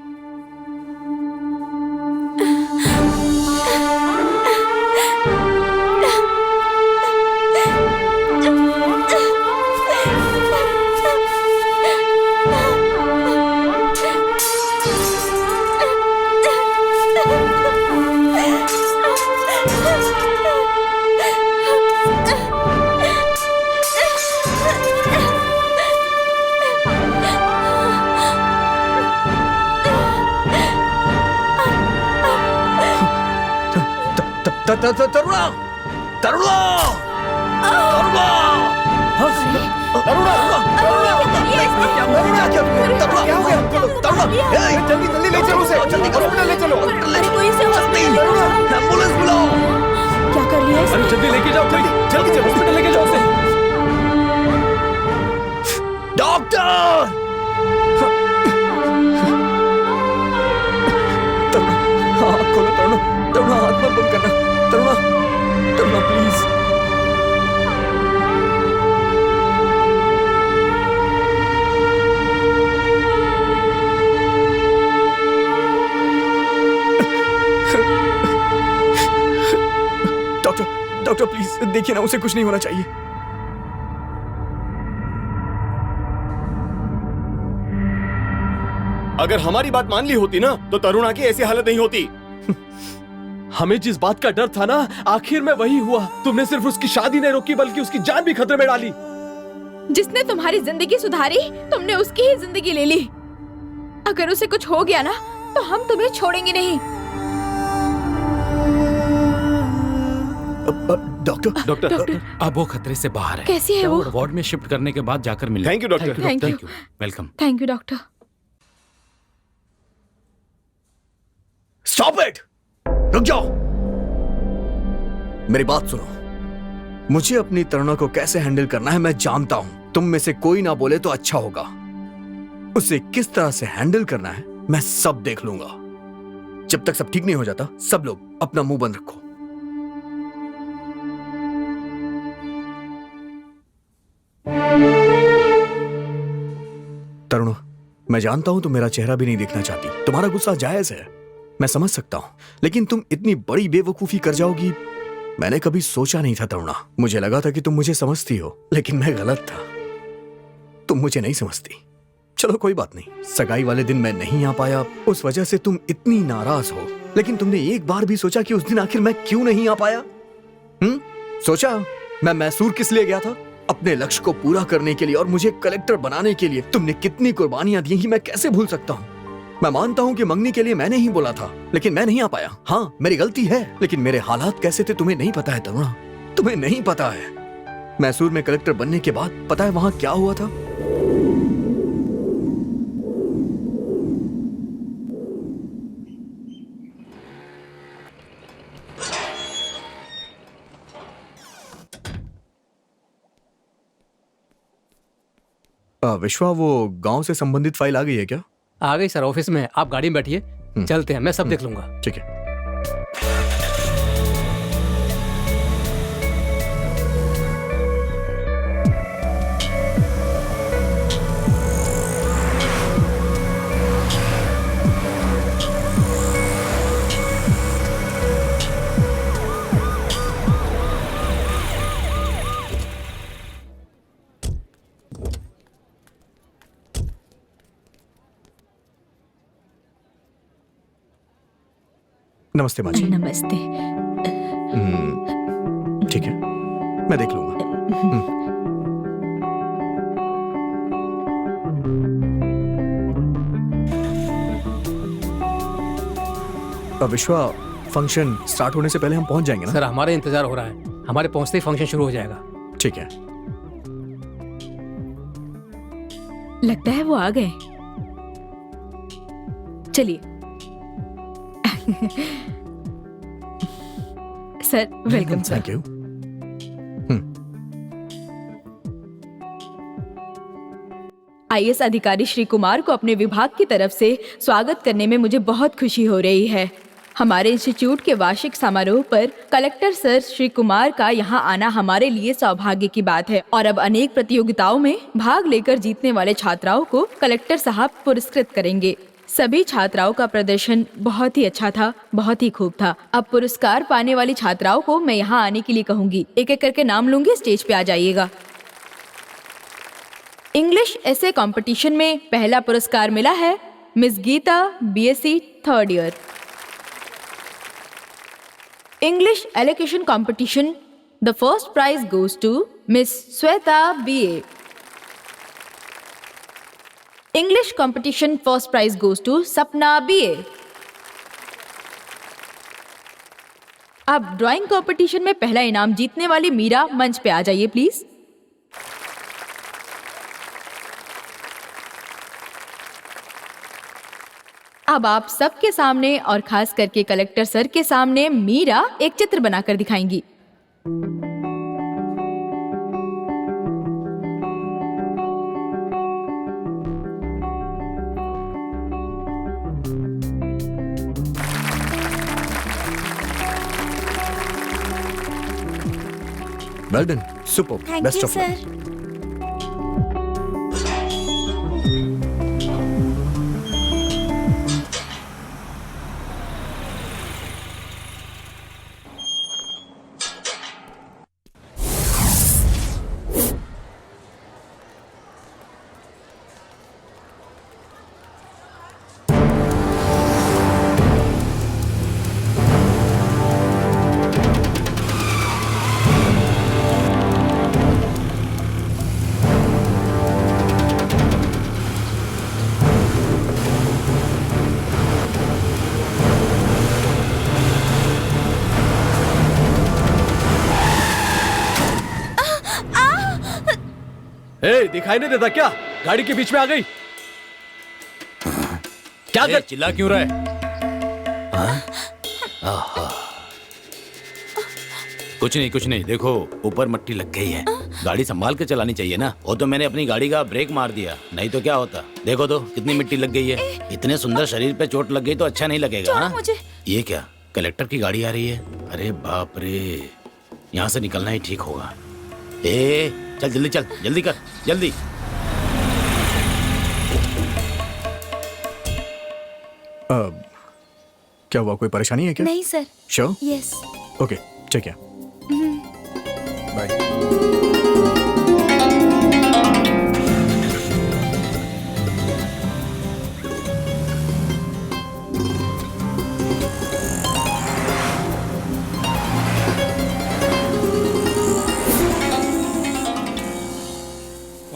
Speaker 4: तरुणा, तरुणा,
Speaker 9: जल्दी जल्दी ले चलो उसे, जल्दी हॉस्पिटल ले चलो।
Speaker 4: एम्बुलेंस बुलाओ।
Speaker 7: क्या कर लिया इसने?
Speaker 9: अरे जल्दी लेके जाओ, जल्दी जल्दी हॉस्पिटल लेके जाओ उसे।
Speaker 4: डॉक्टर! हाथ खोलो तरुणा, तरुणा हाथ मत बंद करना, तरुणा, तरुणा प्लीज। देखिए ना, उसे कुछ नहीं होना चाहिए।
Speaker 8: अगर हमारी बात मान ली होती ना तो तरुणा की ऐसी हालत नहीं होती।
Speaker 9: हमें जिस बात का डर था ना, आखिर में वही हुआ। तुमने सिर्फ उसकी शादी नहीं रोकी बल्कि उसकी जान भी खतरे में डाली।
Speaker 7: जिसने तुम्हारी जिंदगी सुधारी, तुमने उसकी ही जिंदगी ले ली। अगर उसे कुछ हो गया ना तो हम तुम्हें छोड़ेंगे नहीं।
Speaker 8: डॉक्टर
Speaker 1: अब वो खतरे से बाहर है।
Speaker 7: कैसी है वो?
Speaker 1: वार्ड में शिफ्ट करने के बाद जाकर मिले।
Speaker 8: Thank you doctor.
Speaker 7: Thank you.
Speaker 1: Welcome.
Speaker 7: Thank you doctor.
Speaker 4: Stop it, रुक जाओ। मेरी बात सुनो। मुझे अपनी तरुणा को कैसे हैंडल करना है मैं जानता हूं। तुम में से कोई ना बोले तो अच्छा होगा। उसे किस तरह से हैंडल करना है मैं सब देख लूंगा। जब तक सब ठीक नहीं हो जाता, सब लोग अपना मुंह बंद रखो। तरुणा, मैं जानता हूं तुम मेरा चेहरा भी नहीं देखना चाहती। तुम्हारा गुस्सा जायज है, मैं समझ सकता हूं, लेकिन तुम इतनी बड़ी बेवकूफी कर जाओगी मैंने कभी सोचा नहीं था तरुणा। मुझे लगा था कि तुम मुझे समझती हो, लेकिन मैं गलत था। तुम मुझे नहीं समझती। चलो कोई बात नहीं, सगाई वाले दिन मैं नहीं आ पाया, उस वजह से तुम इतनी नाराज हो, लेकिन तुमने एक बार भी सोचा कि उस दिन आखिर मैं क्यों नहीं आ पाया? सोचा मैं मैसूर किस लिए गया था? अपने लक्ष्य को पूरा करने के लिए और मुझे कलेक्टर बनाने के लिए। तुमने कितनी कुर्बानियां दी, मैं कैसे भूल सकता हूं। मैं मानता हूं कि मंगनी के लिए मैंने ही बोला था, लेकिन मैं नहीं आ पाया। हाँ, मेरी गलती है, लेकिन मेरे हालात कैसे थे तुम्हें नहीं पता है तरुणा, तुम्हें नहीं पता है। मैसूर में कलेक्टर बनने के बाद पता है वहां क्या हुआ था? विश्वा, वो गांव से संबंधित फाइल आ गई है क्या?
Speaker 2: आ गई सर, ऑफिस में। आप गाड़ी में बैठिए, चलते हैं, मैं सब देख लूंगा।
Speaker 4: ठीक है। नमस्ते माँ जी।
Speaker 7: नमस्ते।
Speaker 4: ठीक है, मैं देख लूंगा। विश्वा, फंक्शन स्टार्ट होने से पहले हम पहुंच जाएंगे ना?
Speaker 2: सर हमारा इंतजार हो रहा है, हमारे पहुंचते ही फंक्शन शुरू हो जाएगा।
Speaker 4: ठीक है।
Speaker 7: लगता है वो आ गए। चलिए। Sir welcome sir.
Speaker 4: Thank you.
Speaker 7: IAS अधिकारी श्री कुमार को अपने विभाग की तरफ से स्वागत करने में मुझे बहुत खुशी हो रही है। हमारे इंस्टीट्यूट के वार्षिक समारोह पर कलेक्टर सर श्री कुमार का यहाँ आना हमारे लिए सौभाग्य की बात है। और अब अनेक प्रतियोगिताओं में भाग लेकर जीतने वाले छात्राओं को कलेक्टर साहब पुरस्कृत करेंगे। सभी छात्राओं का प्रदर्शन बहुत ही अच्छा था, बहुत ही खूब था। अब पुरस्कार पाने वाली छात्राओं को मैं यहाँ आने के लिए कहूंगी। एक एक करके नाम लूंगी, स्टेज पे आ जाइएगा। इंग्लिश ऐसे कंपटीशन में पहला पुरस्कार मिला है miss Geeta, BSc 3rd year. English elocution competition, the first prize goes to miss Shweta, BA. English competition first prize goes to Sapna, BA. अब ड्राइंग कंपटीशन में पहला इनाम जीतने वाली मीरा मंच पे आ जाइए प्लीज। अब आप सबके सामने और खास करके कलेक्टर सर के सामने मीरा एक चित्र बनाकर दिखाएंगी।
Speaker 4: Well done, super,
Speaker 6: thank
Speaker 4: best
Speaker 6: you
Speaker 4: of luck.
Speaker 6: Sir.
Speaker 9: ए, दिखाई नहीं देता क्या? गाड़ी के बीच में आ गई। क्या कर?
Speaker 11: चिल्ला क्यों रहा है? कुछ नहीं देखो ऊपर मट्टी लग गई है। गाड़ी संभाल के चलानी चाहिए ना। वो तो मैंने अपनी गाड़ी का ब्रेक मार दिया, नहीं तो क्या होता। देखो तो कितनी मिट्टी लग गई है। इतने सुंदर शरीर पे चोट लग गई तो अच्छा नहीं लगेगा। हाँ? ये क्या कलेक्टर की गाड़ी आ रही है? अरे बाप रे, यहाँ से निकलना ही ठीक होगा। चल जल्दी कर जल्दी।
Speaker 4: क्या हुआ, कोई परेशानी है क्या?
Speaker 6: नहीं सर।
Speaker 4: श्योर?
Speaker 6: यस।
Speaker 4: ओके, ठीक है। बाय।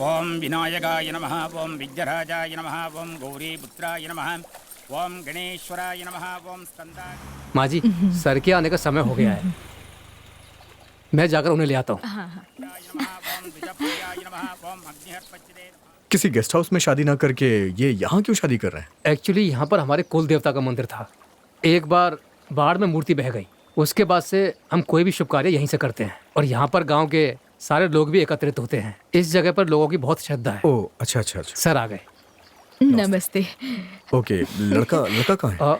Speaker 1: ओम विनायकाय नमः, ओम विघ्नराजाय नमः, ओम गौरीपुत्राय नमः, ओम गणेश्वराय नमः, ओम स्कंदाय।
Speaker 2: माँ जी, सर के आने का समय हो गया है, मैं जाकर उन्हें ले आता हूँ।
Speaker 4: किसी गेस्ट हाउस में शादी ना करके ये यहाँ क्यों शादी कर रहे हैं?
Speaker 2: एक्चुअली यहाँ पर हमारे कुल देवता का मंदिर था। एक बार बाढ़ में मूर्ति बह गई, उसके बाद से हम कोई भी शुभ कार्य यहीं से करते हैं और यहाँ पर गांव के सारे लोग भी एकत्रित होते हैं। इस जगह पर लोगों की बहुत श्रद्धा है।
Speaker 4: ओह अच्छा।
Speaker 2: सर आ गए।
Speaker 7: नमस्ते।
Speaker 4: ओके, लड़का कहाँ है?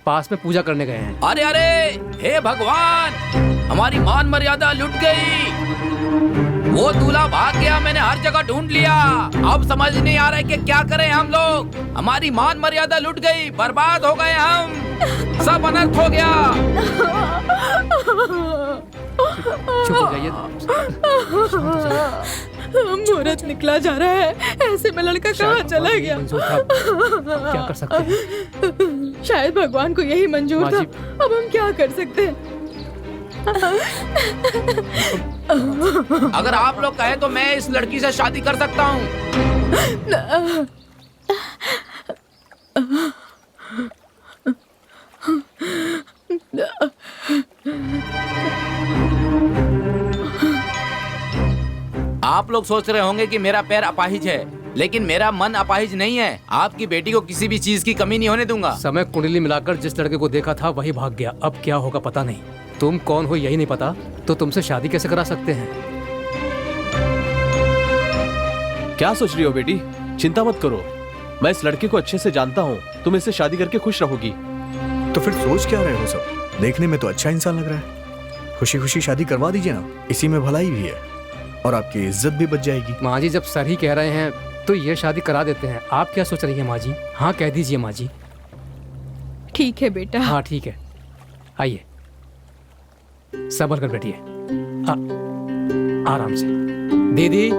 Speaker 2: पास में पूजा करने गए हैं।
Speaker 1: अरे हे भगवान, हमारी मान मर्यादा लुट गई। वो दूल्हा भाग गया, मैंने हर जगह ढूंढ लिया। अब समझ नहीं आ रहा है कि क्या करें हम लोग। हमारी मान मर्यादा लुट गई, बर्बाद हो गए हम, सब अनर्थ हो गया।
Speaker 2: चुप हो जाइए।
Speaker 7: मुहूर्त निकला जा रहा है, ऐसे में लड़का कहाँ चला गया?
Speaker 2: क्या कर सकते हैं?
Speaker 7: शायद भगवान को यही मंजूर था। अब हम क्या कर सकते हैं?
Speaker 1: अगर आप लोग कहें तो मैं इस लड़की से शादी कर सकता हूँ। आप लोग सोच रहे होंगे कि मेरा पैर अपाहिज है, लेकिन मेरा मन अपाहिज नहीं है। आपकी बेटी को किसी भी चीज की कमी नहीं होने दूंगा।
Speaker 2: समय कुंडली मिलाकर जिस लड़के को देखा था वही भाग गया। अब क्या होगा पता नहीं। तुम कौन हो यही नहीं पता तो तुमसे शादी कैसे करा सकते हैं?
Speaker 9: क्या सोच रही हो बेटी? चिंता मत करो, मैं इस लड़के को अच्छे से जानता हूँ। तुम इससे शादी करके खुश रहोगी।
Speaker 4: तो फिर सोच क्या रहे हो सब? देखने में तो अच्छा इंसान लग रहा है। खुशी खुशी शादी करवा दीजिए ना, इसी में भलाई भी है और आपकी इज्जत भी बच जाएगी।
Speaker 2: माँ जी, जब सर ही कह रहे हैं तो ये शादी करा देते हैं। आप क्या सोच रही हैं माँ जी? हाँ कह दीजिए माँ जी।
Speaker 7: ठीक है बेटा।
Speaker 2: हाँ ठीक है, आइए सबर कर बैठिए, आराम से। दीदी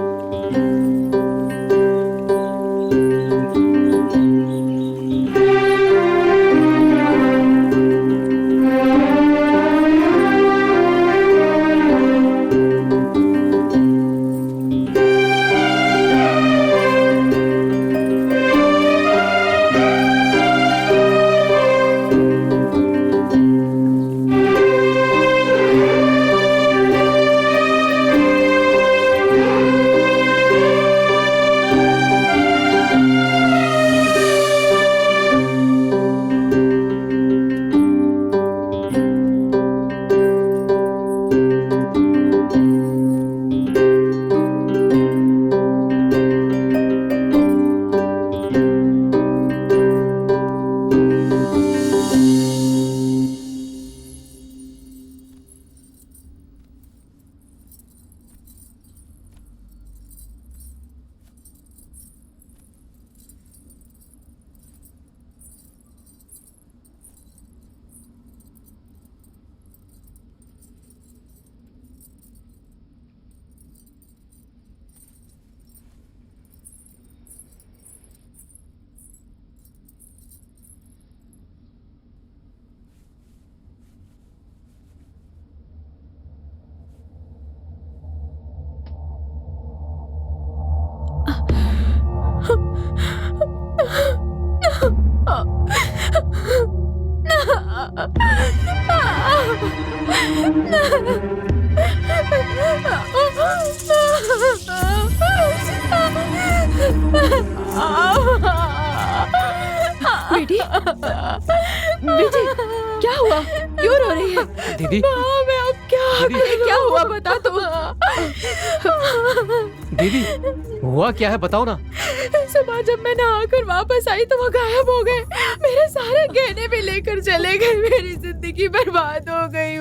Speaker 7: बेटी बेटी क्या हुआ, क्यों रो रही है?
Speaker 2: दीदी
Speaker 7: मैं अब क्या हुआ बता तू।
Speaker 2: दीदी हुआ क्या है बताओ ना।
Speaker 7: सुबह जब मैं नहाकर वापस आई तो वो गायब हो गए, मेरे सारे गहने भी लेकर चले गए, मेरी जिंदगी बर्बाद हो गई।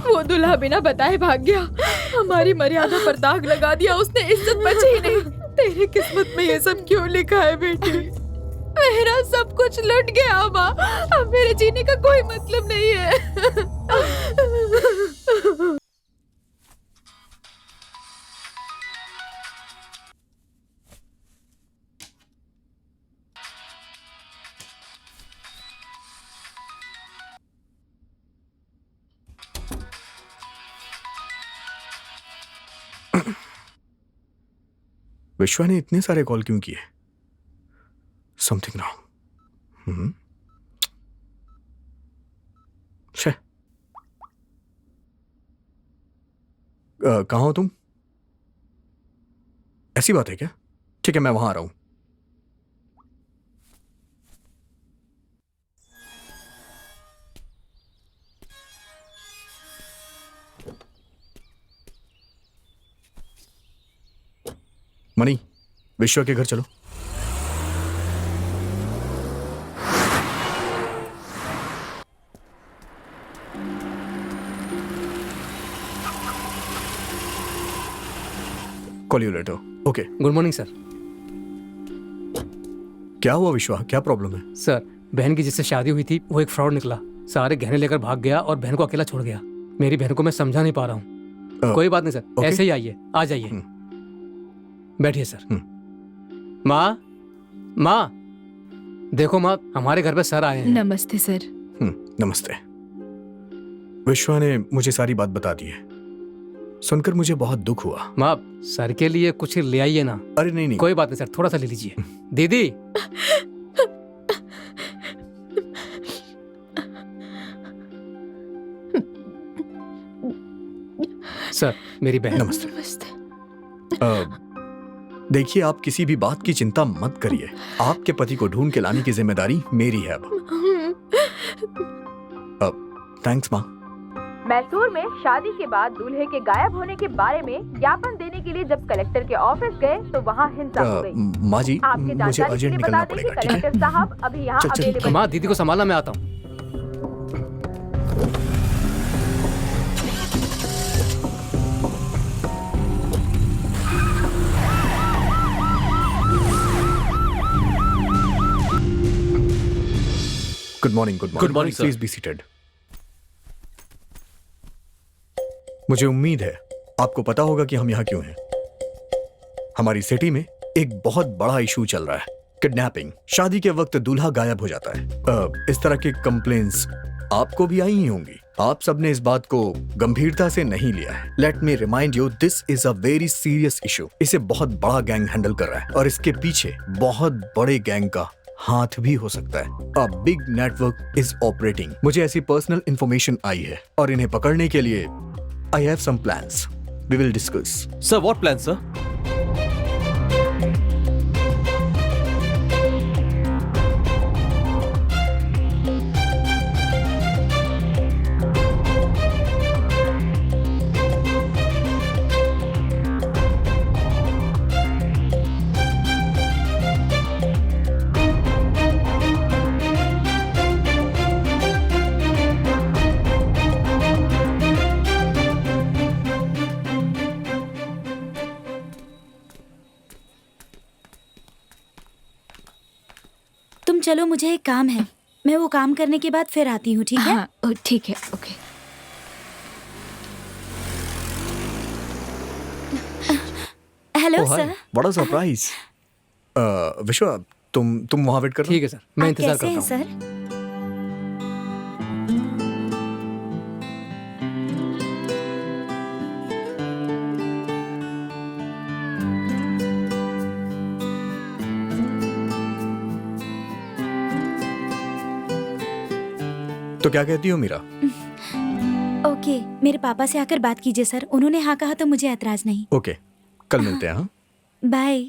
Speaker 7: वो दूल्हा बिना बताए भाग गया, हमारी मर्यादा पर दाग लगा दिया उसने, इज्जत बची ही नहीं। तेरी किस्मत में ये सब क्यों लिखा है बेटी? मेरा सब कुछ लुट गया माँ, अब मेरे जीने का कोई मतलब नहीं है।
Speaker 4: विश्वा ने इतने सारे कॉल क्यों किए? Something wrong. कहाँ हो तुम? ऐसी बात है क्या? ठीक है, मैं वहां आ रहा हूं। मनी, विश्वा के घर चलो। Call you later. Okay.
Speaker 2: Good morning sir.
Speaker 4: क्या हुआ विश्वा, क्या प्रॉब्लम है?
Speaker 2: सर, बहन की जिससे शादी हुई थी वो एक फ्रॉड निकला, सारे गहने लेकर भाग गया और बहन को अकेला छोड़ गया। मेरी बहन को मैं समझा नहीं पा रहा हूँ। कोई बात नहीं सर, ऐसे ही आइए, आ जाइए, बैठिए सर। माँ, माँ, देखो माँ, हमारे घर पे सर आए हैं।
Speaker 7: नमस्ते सर।
Speaker 4: नमस्ते। विश्वा ने मुझे सारी बात बता दी है, सुनकर मुझे बहुत दुख हुआ।
Speaker 2: माँ, सर के लिए कुछ ले आइए ना।
Speaker 4: अरे नहीं,
Speaker 2: कोई बात नहीं सर, थोड़ा सा ले लीजिए। दीदी, सर, मेरी बहन।
Speaker 4: नमस्ते। देखिए, आप किसी भी बात की चिंता मत करिए, आपके पति को ढूंढ के लाने की जिम्मेदारी मेरी है अब। थैंक्स माँ।
Speaker 16: मैसूर में शादी के बाद दूल्हे के गायब होने के बारे में ज्ञापन देने के लिए जब कलेक्टर के ऑफिस गए तो वहाँ हिंसा हो गई।
Speaker 4: माँ जी,
Speaker 16: आपके
Speaker 4: मुझे
Speaker 16: जानकारी के
Speaker 4: अर्जेंट
Speaker 16: लिए
Speaker 4: निकलना
Speaker 16: बता दें कि
Speaker 4: पड़ेगा, ठीक है?
Speaker 16: कलेक्टर साहब अभी यहाँ अवेलेबल।
Speaker 2: माँ, दीदी को संभालना, मैं आता हूँ।
Speaker 4: Good morning.
Speaker 5: Good morning, sir.
Speaker 4: Please be seated. मुझे उम्मीद है आपको पता होगा कि हम यहाँ क्यों हैं। हमारी सिटी में एक बहुत बड़ा इशू चल रहा है, किडनैपिंग। शादी के वक्त दूल्हा गायब हो जाता है। इस तरह की कंप्लेंट्स आपको भी आई ही होंगी। आप सबने इस बात को गंभीरता से नहीं लिया है। Let me remind you, this is a very serious issue. इसे बहुत बड़ा गैंग हैंडल कर रहा है और इसके पीछे बहुत बड़े गैंग का हाथ भी हो सकता है। A big network is operating. मुझे ऐसी पर्सनल इंफॉर्मेशन आई है और इन्हें पकड़ने के लिए I have some plans. We will discuss.
Speaker 9: Sir, what plan sir?
Speaker 6: तुम चलो, मुझे एक काम है, मैं वो काम करने के बाद फिर आती हूँ, ठीक है?
Speaker 7: हाँ, ठीक है, ओके।
Speaker 6: Hello sir.
Speaker 4: बड़ा सरप्राइज। विश्वा, तुम वहां वेट कर।
Speaker 2: ठीक है सर, मैं इंतजार
Speaker 6: कैसे हैं
Speaker 2: करता हूँ।
Speaker 6: सर?
Speaker 4: तो क्या कहती हो मीरा?
Speaker 6: ओके, मेरे पापा से आकर बात कीजिए सर, उन्होंने हाँ कहा तो मुझे ऐतराज नहीं।
Speaker 4: ओके, कल मिलते हैं। हाँ,
Speaker 6: बाय।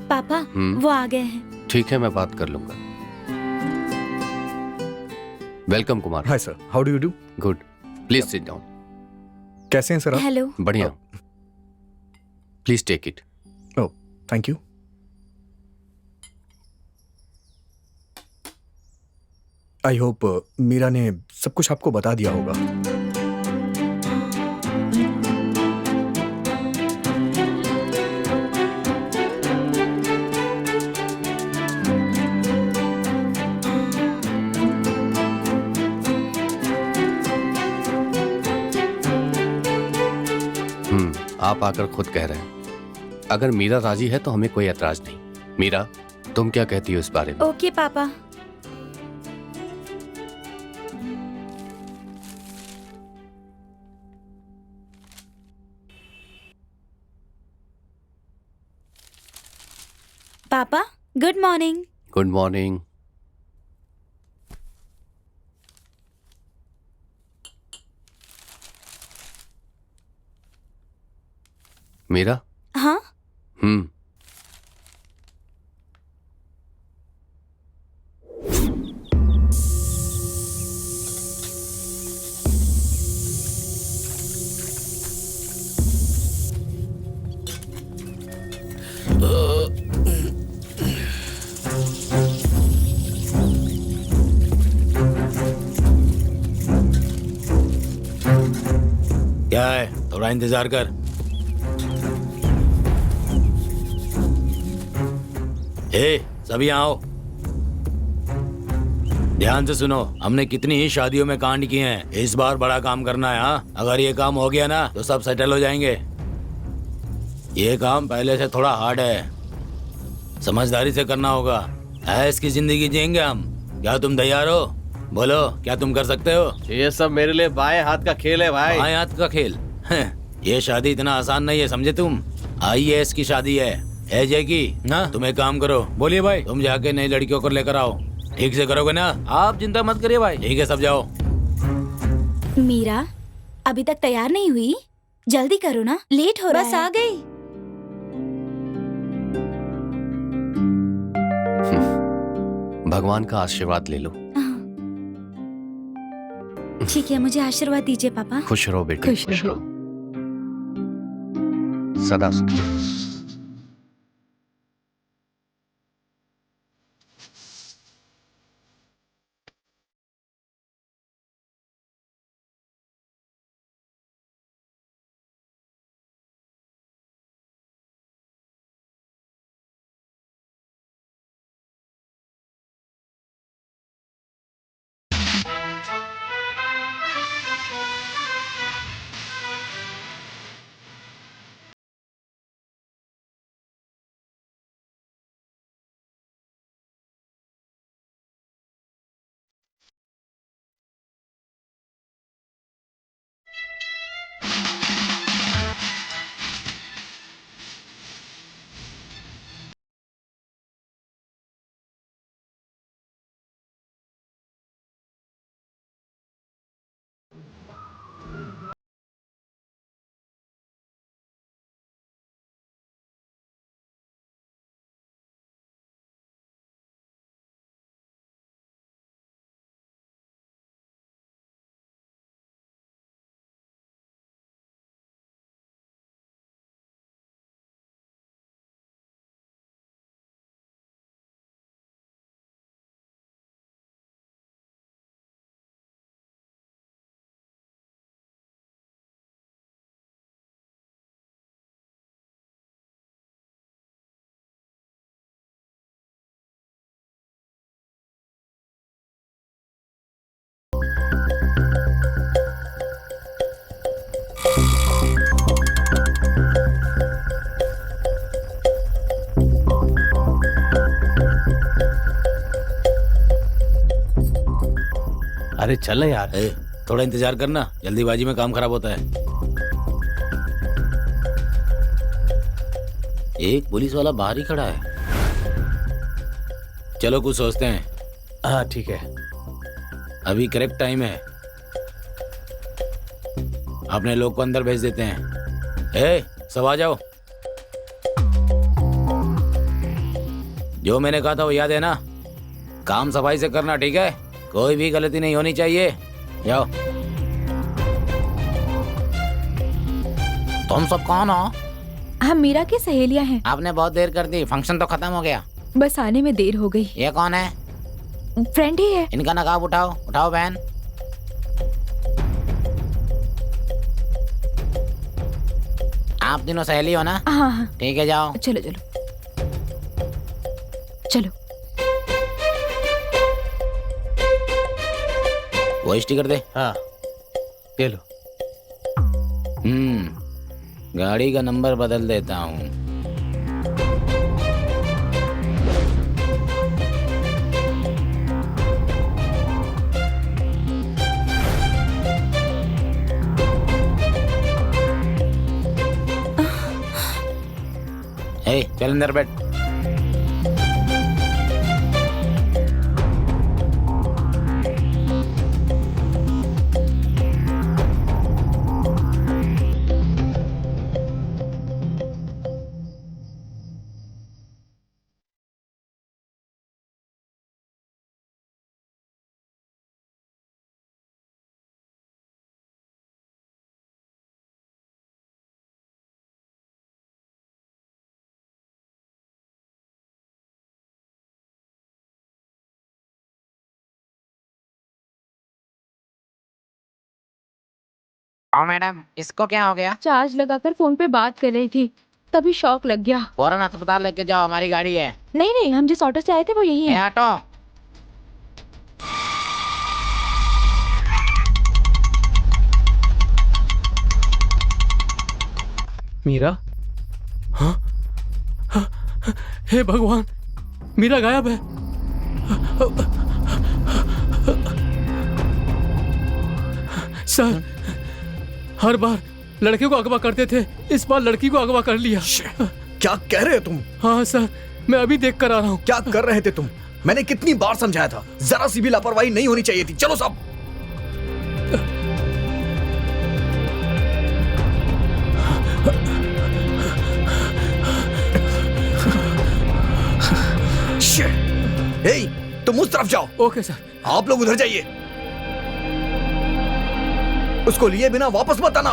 Speaker 6: पापा वो आ गए हैं।
Speaker 10: ठीक है, मैं बात कर लूंगा। Welcome Kumar.
Speaker 4: Hi sir, how do you do?
Speaker 10: Good, please sit down.
Speaker 4: कैसे हैं सर आप?
Speaker 6: हेलो।
Speaker 10: बढ़िया। Please take it.
Speaker 4: Oh, thank you. I hope Meera ने सब कुछ आपको बता दिया होगा।
Speaker 10: आप आकर खुद कह रहे हैं। अगर मीरा राजी है तो हमें कोई ऐतराज नहीं। मीरा, तुम क्या कहती हो इस बारे में?
Speaker 6: ओके पापा। पापा good morning.
Speaker 10: Good morning. Meera.
Speaker 6: हाँ।
Speaker 1: क्या है, थोड़ा इंतजार कर। हे, सभी आओ। ध्यान से सुनो, हमने कितनी ही शादियों में कांड किए हैं, इस बार बड़ा काम करना है। हाँ, अगर ये काम हो गया ना तो सब सेटल हो जाएंगे। ये काम पहले से थोड़ा हार्ड है, समझदारी से करना होगा। ऐश की जिंदगी जिएंगे हम। क्या तुम तैयार हो? बोलो, क्या तुम कर सकते हो?
Speaker 9: ये सब मेरे लिए बाएं हाथ का खेल है भाई।
Speaker 1: बाएं हाथ का खेल? ये शादी इतना आसान नहीं है, समझे तुम। IAS की शादी है, अजय की ना। तुम एक काम करो। बोलिए भाई। तुम जाके नई लड़कियों को लेकर आओ। ठीक से करोगे ना? आप चिंता मत करिए भाई। ठीक है, सब जाओ।
Speaker 6: मीरा अभी तक तैयार नहीं हुई? जल्दी करो ना, लेट हो रहा है। बस आ गई।
Speaker 10: भगवान का आशीर्वाद ले लो।
Speaker 6: ठीक है, मुझे आशीर्वाद दीजिए पापा।
Speaker 10: खुश रहो बेटे।
Speaker 6: खुश रहो।
Speaker 10: सदा।
Speaker 9: अरे चल ना यार।
Speaker 1: थोड़ा इंतजार करना, जल्दीबाजी में काम खराब होता है। एक पुलिस वाला बाहर ही खड़ा है। चलो कुछ सोचते हैं।
Speaker 9: हाँ ठीक है।
Speaker 1: अभी करेक्ट टाइम है, अपने लोग को अंदर भेज देते हैं। सब आ जाओ। जो मैंने कहा था वो याद है ना? काम सफाई से करना, ठीक है? कोई भी गलती नहीं होनी चाहिए। जाओ। तुम सब कौन हो?
Speaker 7: हम मीरा की सहेलियां हैं।
Speaker 1: आपने बहुत देर कर दी, फंक्शन तो खत्म हो गया।
Speaker 7: बस आने में देर हो गई।
Speaker 1: ये कौन है?
Speaker 7: फ्रेंड ही है।
Speaker 1: इनका नकाब उठाओ, उठाओ बहन। आप तीनों सहेली हो ना?
Speaker 7: हाँ हाँ।
Speaker 1: ठीक है, जाओ।
Speaker 7: चलो चलो चलो।
Speaker 1: वो स्टिकर दे।
Speaker 9: हाँ ये लो।
Speaker 1: गाड़ी का नंबर बदल देता हूँ। चल अंदर बैठ। मैडम, इसको क्या हो गया?
Speaker 7: चार्ज लगाकर फोन पे बात कर रही थी, तभी शॉक लग गया।
Speaker 1: फौरन अस्पताल लेके जाओ, हमारी गाड़ी है।
Speaker 7: नहीं नहीं, हम जिस ऑटो से आए थे वो यही है।
Speaker 1: ऑटो।
Speaker 2: मीरा? हाँ? हे भगवान, मीरा गायब है। सर, हर बार लड़के को अगवा करते थे, इस बार लड़की को अगवा कर लिया।
Speaker 4: क्या कह रहे हो तुम?
Speaker 2: हाँ सर, मैं अभी देख कर आ रहा हूँ।
Speaker 4: क्या कर रहे थे तुम? मैंने कितनी बार समझाया था, जरा सी भी लापरवाही नहीं होनी चाहिए थी। चलो सब। तुम उस तरफ जाओ।
Speaker 2: Okay sir.
Speaker 4: आप लोग उधर जाइए। उसको लिए बिना वापस मत आना।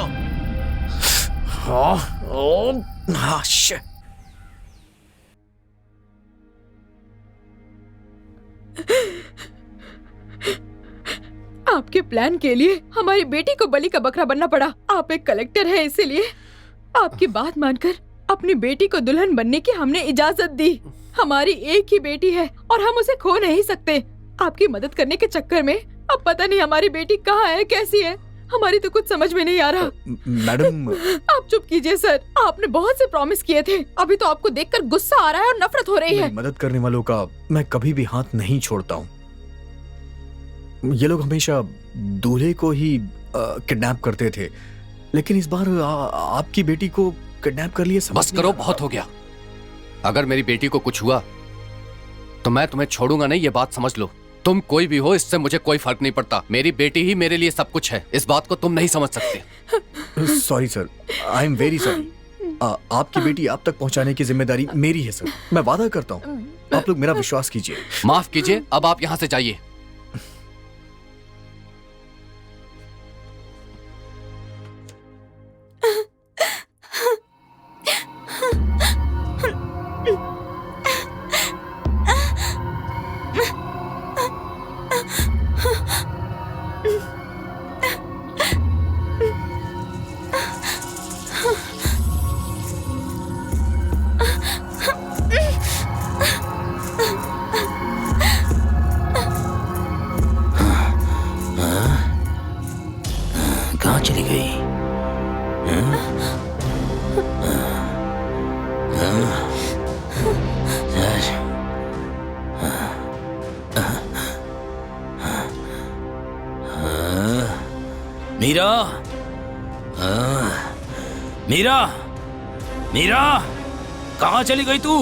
Speaker 7: आपके प्लान के लिए हमारी बेटी को बलि का बकरा बनना पड़ा। आप एक कलेक्टर हैं, इसीलिए आपकी बात मानकर अपनी बेटी को दुल्हन बनने की हमने इजाजत दी। हमारी एक ही बेटी है और हम उसे खो नहीं सकते। आपकी मदद करने के चक्कर में अब पता नहीं हमारी बेटी कहाँ है, कैसी है। हमारी तो कुछ समझ में नहीं आ रहा।
Speaker 4: मैडम,
Speaker 7: आप चुप कीजिए सर, आपने बहुत से प्रॉमिस किए थे। अभी तो आपको देखकर गुस्सा आ रहा है और नफरत हो रही है।
Speaker 4: मदद करने वालों का मैं कभी भी हाथ नहीं छोड़ता हूँ। ये लोग हमेशा दूल्हे को ही किडनैप करते थे, लेकिन इस बार आपकी बेटी को किडनैप कर लिए।
Speaker 5: बस करो, बहुत हो गया। अगर मेरी बेटी को कुछ हुआ तो मैं तुम्हें छोड़ूंगा नहीं, ये बात समझ लो। तुम कोई भी हो, इससे मुझे कोई फर्क नहीं पड़ता। मेरी बेटी ही मेरे लिए सब कुछ है। इस बात को तुम नहीं समझ सकते।
Speaker 4: Sorry sir, I am very sorry. आपकी बेटी आप तक पहुंचाने की जिम्मेदारी मेरी है सर। मैं वादा करता हूँ, आप लोग मेरा विश्वास कीजिए।
Speaker 5: माफ कीजिए, अब आप यहाँ से जाइए।
Speaker 1: कहाँ चली गई? मीरा, मीरा, मीरा, कहाँ चली गई तू?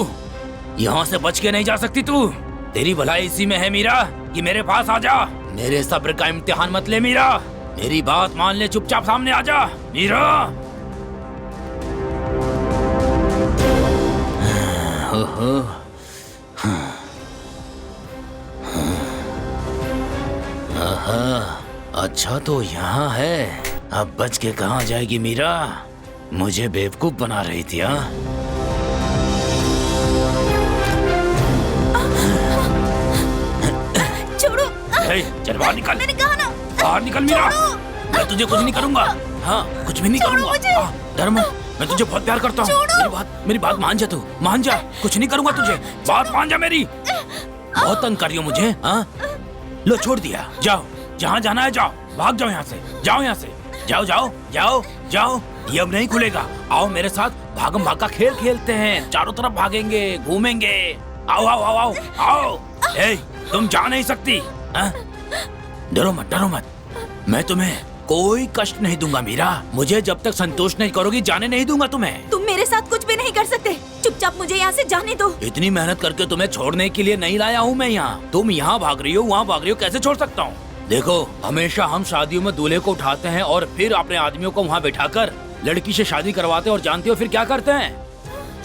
Speaker 1: यहाँ से बच के नहीं जा सकती तू। तेरी भलाई इसी में है मीरा कि मेरे पास आ जा। मेरे सब्र का इम्तिहान मत ले मीरा, मेरी बात मान ले, चुपचाप सामने आ जा मीरा। अच्छा तो यहाँ है, अब बच के कहाँ जाएगी मीरा? मुझे बेवकूफ बना रही थी। हाँ,
Speaker 6: छोड़ो।
Speaker 1: चल बाहर निकल।
Speaker 6: मैंने कहा ना,
Speaker 1: बाहर निकल मीरा। मैं तुझे कुछ नहीं करूँगा। हाँ, कुछ भी नहीं करूँगा। डर मत, मैं तुझे बहुत प्यार करता हूँ। मेरी बात मान जा, तू मान जा। कुछ नहीं करूँगा तुझे, बात मान जा मेरी। बहुत तंग कर रही हो मुझे। हाँ, लो छोड़ दिया। जाओ, जहाँ जाना है जाओ, भाग जाओ यहाँ से, जाओ यहाँ से, जाओ जाओ जाओ जाओ। ये अब नहीं खुलेगा। आओ मेरे साथ, भागम भाग का खेल खेलते हैं। चारों तरफ भागेंगे, घूमेंगे। आओ आओ आओ आओ आओ। ए, तुम जा नहीं सकती। डरो मत, डरो मत। मैं तुम्हें कोई कष्ट नहीं दूंगा मीरा। मुझे जब तक संतोष नहीं करोगी जाने नहीं दूंगा तुम्हें।
Speaker 6: तुम मेरे साथ कुछ भी नहीं कर सकते। चुपचाप मुझे यहाँ से जाने दो।
Speaker 1: इतनी मेहनत करके तुम्हें छोड़ने के लिए नहीं लाया हूँ मैं यहाँ। तुम यहाँ भाग रही हो, वहाँ भाग रही हो, कैसे छोड़ सकता हूँ? देखो, हमेशा हम शादियों में दूल्हे को उठाते हैं और फिर अपने आदमियों को वहाँ बैठाकर लड़की से शादी करवाते हैं। और जानते हो फिर क्या करते हैं?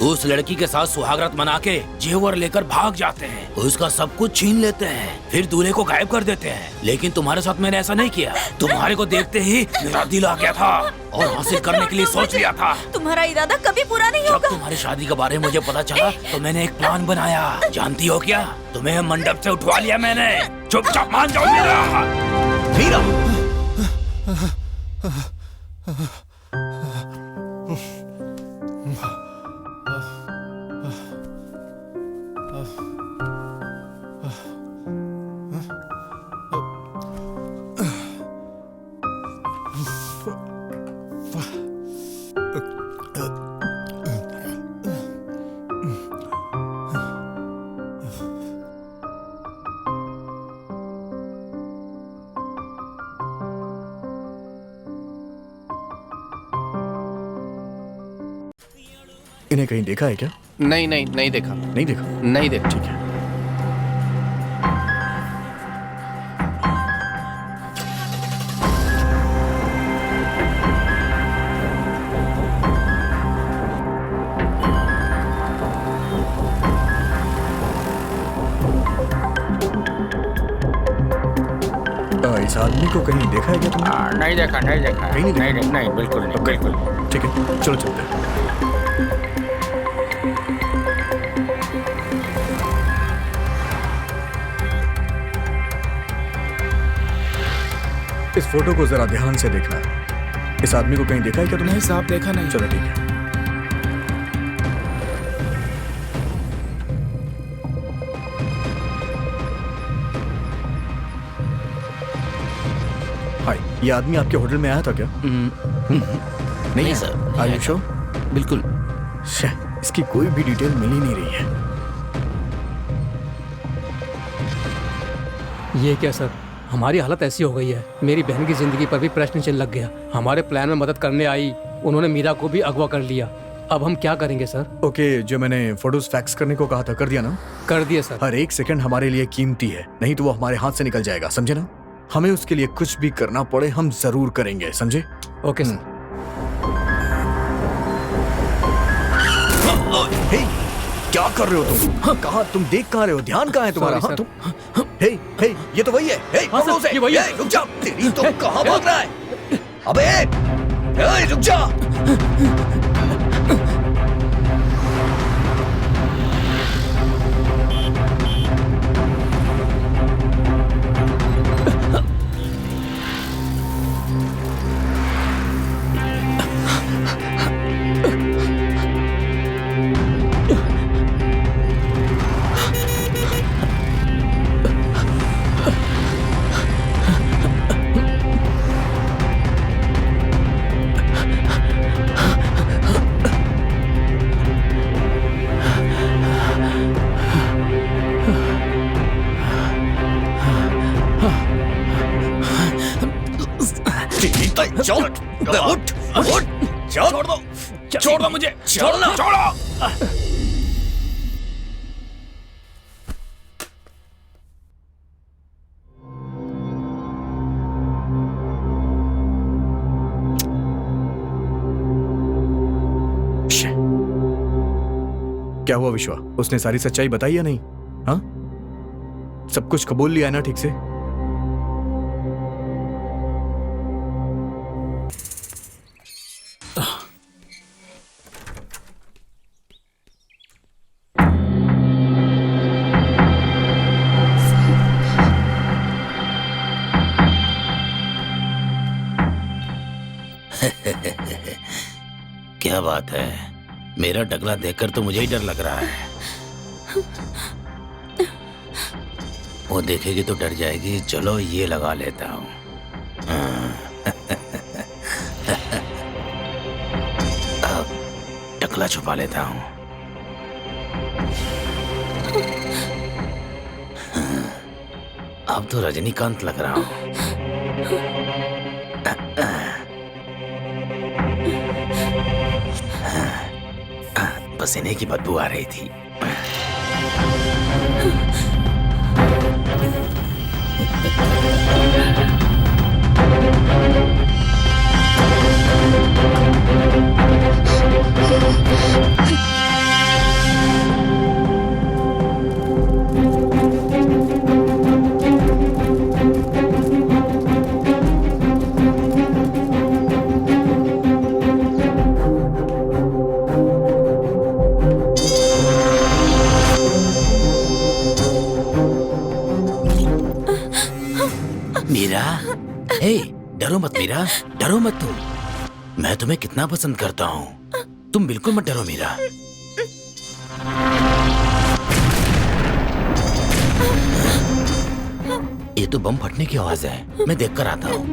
Speaker 1: उस लड़की के साथ सुहागरात मना के जेवर लेकर भाग जाते हैं, उसका सब कुछ छीन लेते हैं, फिर दूल्हे को गायब कर देते हैं। लेकिन तुम्हारे साथ मैंने ऐसा नहीं किया। तुम्हारे को देखते ही मेरा दिल आ गया था और हासिल करने के लिए सोच लिया था।
Speaker 6: तुम्हारा इरादा कभी पूरा नहीं होगा।
Speaker 1: जब तुम्हारी शादी के बारे में मुझे पता चला तो मैंने एक प्लान बनाया। जानती हो क्या? तुम्हें मंडप से उठवा लिया मैंने। चुपचाप मान जाओ मीरा।
Speaker 4: मीरा, इन्हें कहीं देखा है क्या?
Speaker 10: नहीं नहीं, नहीं देखा।
Speaker 4: नहीं देखा?
Speaker 10: नहीं देखा।
Speaker 4: ठीक है। इस आदमी को कहीं देखा है क्या तुमने?
Speaker 1: नहीं देखा, नहीं देखा।
Speaker 4: कहीं नहीं देखा?
Speaker 1: नहीं, बिल्कुल नहीं, बिल्कुल नहीं।
Speaker 4: ठीक है, चलो चलते हैं। इस फोटो को जरा ध्यान से देखना। इस आदमी को कहीं देखा है क्या तुमने?
Speaker 3: नहीं साहब, देखा नहीं।
Speaker 4: चलो ठीक है। हाय, ये आदमी आपके होटल में आया था क्या? नहीं
Speaker 1: सर।
Speaker 4: Are you sure?
Speaker 1: बिल्कुल।
Speaker 4: इसकी कोई भी डिटेल मिल ही नहीं रही है।
Speaker 2: ये क्या सर, हमारी हालत ऐसी हो गई है। मेरी बहन की जिंदगी पर भी प्रश्न चिन्ह लग गया। हमारे प्लान में मदद करने आई, उन्होंने मीरा को भी अगवा कर लिया। अब हम क्या करेंगे सर?
Speaker 4: ओके, जो मैंने फोटोज फैक्स करने को कहा था कर दिया ना?
Speaker 2: कर दिए सर।
Speaker 4: हर एक सेकंड हमारे लिए कीमती है, नहीं तो वो हमारे हाथ से निकल जाएगा, समझे ना? हमें उसके लिए कुछ भी करना पड़े हम जरूर करेंगे, समझे?
Speaker 2: Okay sir.
Speaker 4: हे, क्या कर रहे हो तुम? कहाँ तुम देख कहाँ रहे हो? ध्यान कहाँ है तुम्हारा?
Speaker 2: Sorry,
Speaker 4: तुम हे, ये तो वही है। हे,
Speaker 2: हाँ,
Speaker 4: पकड़ो
Speaker 2: सर,
Speaker 4: उसे।
Speaker 2: ये वही है।
Speaker 4: हे, रुक जा। तेरी तो कहाँ भाग रहा है? अबे, हे, रुक जा।
Speaker 1: छोड़ दो मुझे, छोड़ो।
Speaker 4: क्या हुआ विश्वा? उसने सारी सच्चाई बताई या नहीं? हाँ, सब कुछ कबूल लिया है ना ठीक से?
Speaker 1: क्या बात है, मेरा टकला देखकर तो मुझे ही डर लग रहा है। वो देखेगी तो डर जाएगी। चलो ये लगा लेता हूँ। अब टकला छुपा लेता हूँ। अब तो रजनीकांत लग रहा हूँ। पसीने की बदबू आ रही थी। मीरा, हे, डरो मत मीरा, डरो मत तुम। मैं तुम्हें कितना पसंद करता हूँ। तुम बिल्कुल मत डरो मीरा। ये तो बम फटने की आवाज है। मैं देखकर आता हूँ।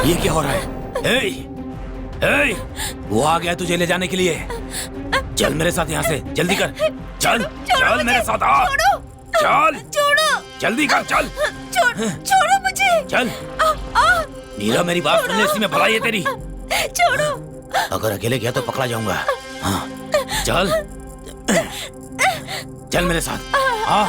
Speaker 1: ये क्या हो रहा है? हे, हे, वो आ गया तुझे ले जाने के लिए। चल मेरे साथ यहाँ से, जल्दी कर। चल चल मेरे साथ आ। चल जल्दी कर, चल।
Speaker 6: छोड़ो मुझे।
Speaker 1: चल मीरा, मेरी बात सुन ले, इसी में भलाई है तेरी।
Speaker 6: छोड़ो।
Speaker 1: अगर अकेले गया तो पकड़ा जाऊंगा। हाँ, चल चल मेरे साथ आ।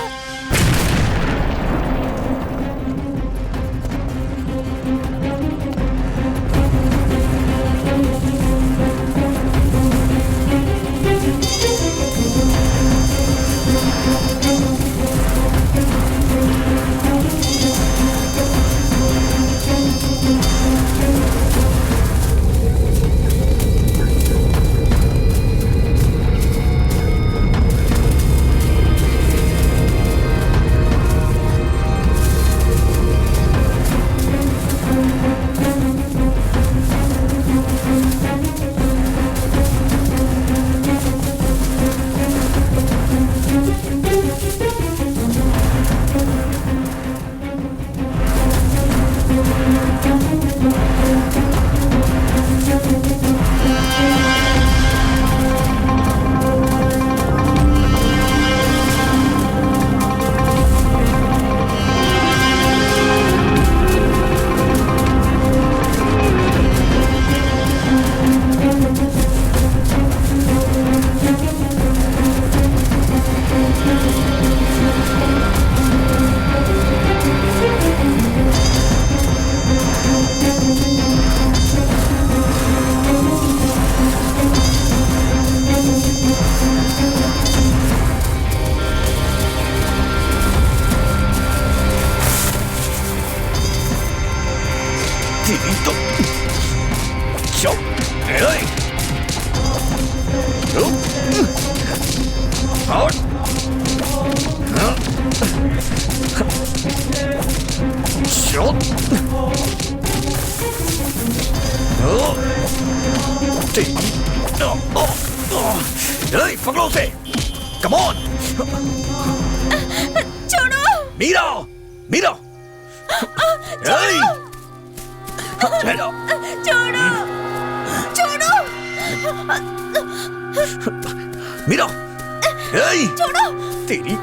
Speaker 4: पकड़ो उसे। Come on.
Speaker 6: छोड़ो।
Speaker 4: मीरा, मीरा।
Speaker 6: छोड़ो। छोड़ो। छोड़ो।
Speaker 4: मीरा,
Speaker 7: छोड़ो
Speaker 4: तेरी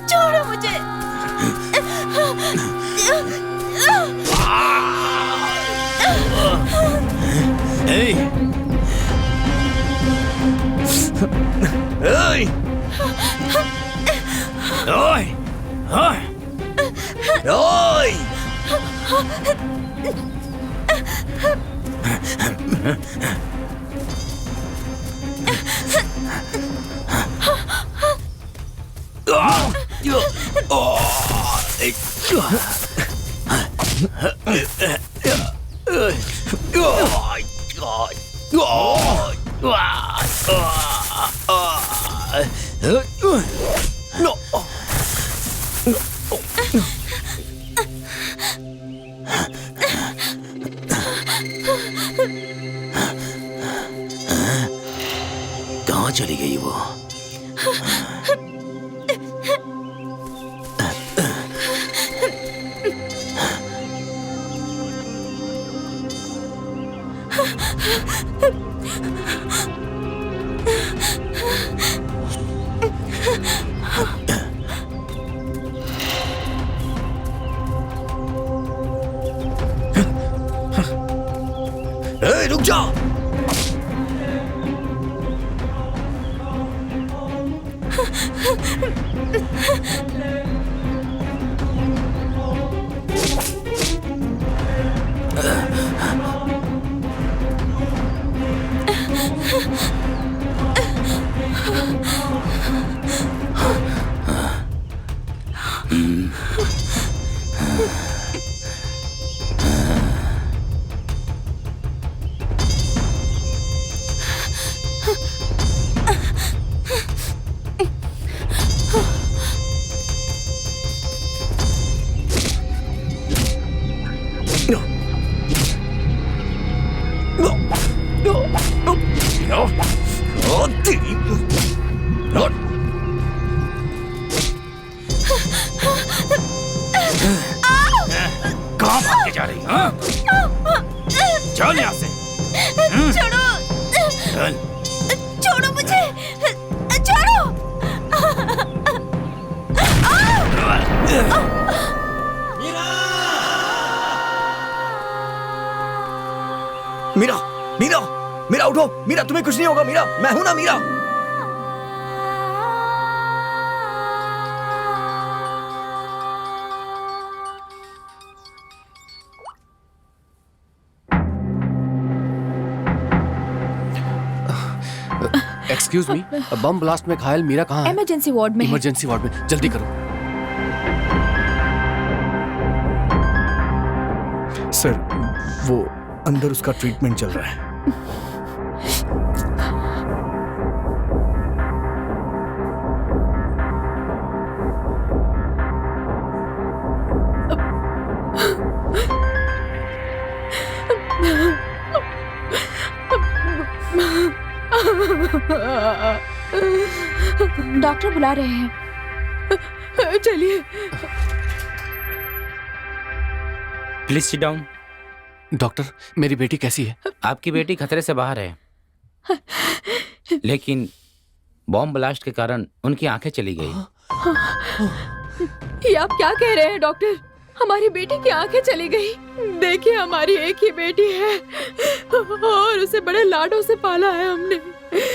Speaker 7: छोड़ो मुझे।
Speaker 1: कहाँ चली गई वो?
Speaker 4: रुक जा।
Speaker 1: कहाँ भाग के जा रही? हाँ? चल यहाँ से।
Speaker 7: छोड़ो
Speaker 1: चल।
Speaker 7: छोड़ो मुझे, छोड़ो।
Speaker 4: मीरा, मीरा, मीरा उठो। मीरा तुम्हें कुछ नहीं होगा। मीरा, मैं हूं ना Meera.
Speaker 5: Excuse me, bomb blast में घायल मीरा कहाँ है?
Speaker 7: इमरजेंसी वार्ड में है।
Speaker 5: इमरजेंसी वार्ड में, जल्दी करो।
Speaker 4: सर, वो अंदर उसका ट्रीटमेंट चल रहा है।
Speaker 7: डॉक्टर बुला रहे हैं, चलिए।
Speaker 1: Please sit down.
Speaker 5: डॉक्टर, मेरी बेटी कैसी है?
Speaker 1: आपकी बेटी खतरे से बाहर है, लेकिन बॉम्ब ब्लास्ट के कारण उनकी आंखें चली गई।
Speaker 7: ये आप क्या कह रहे हैं डॉक्टर? हमारी बेटी की आंखें चली गई। देखिए, हमारी एक ही बेटी है और उसे बड़े लाडों से पाला है हमने।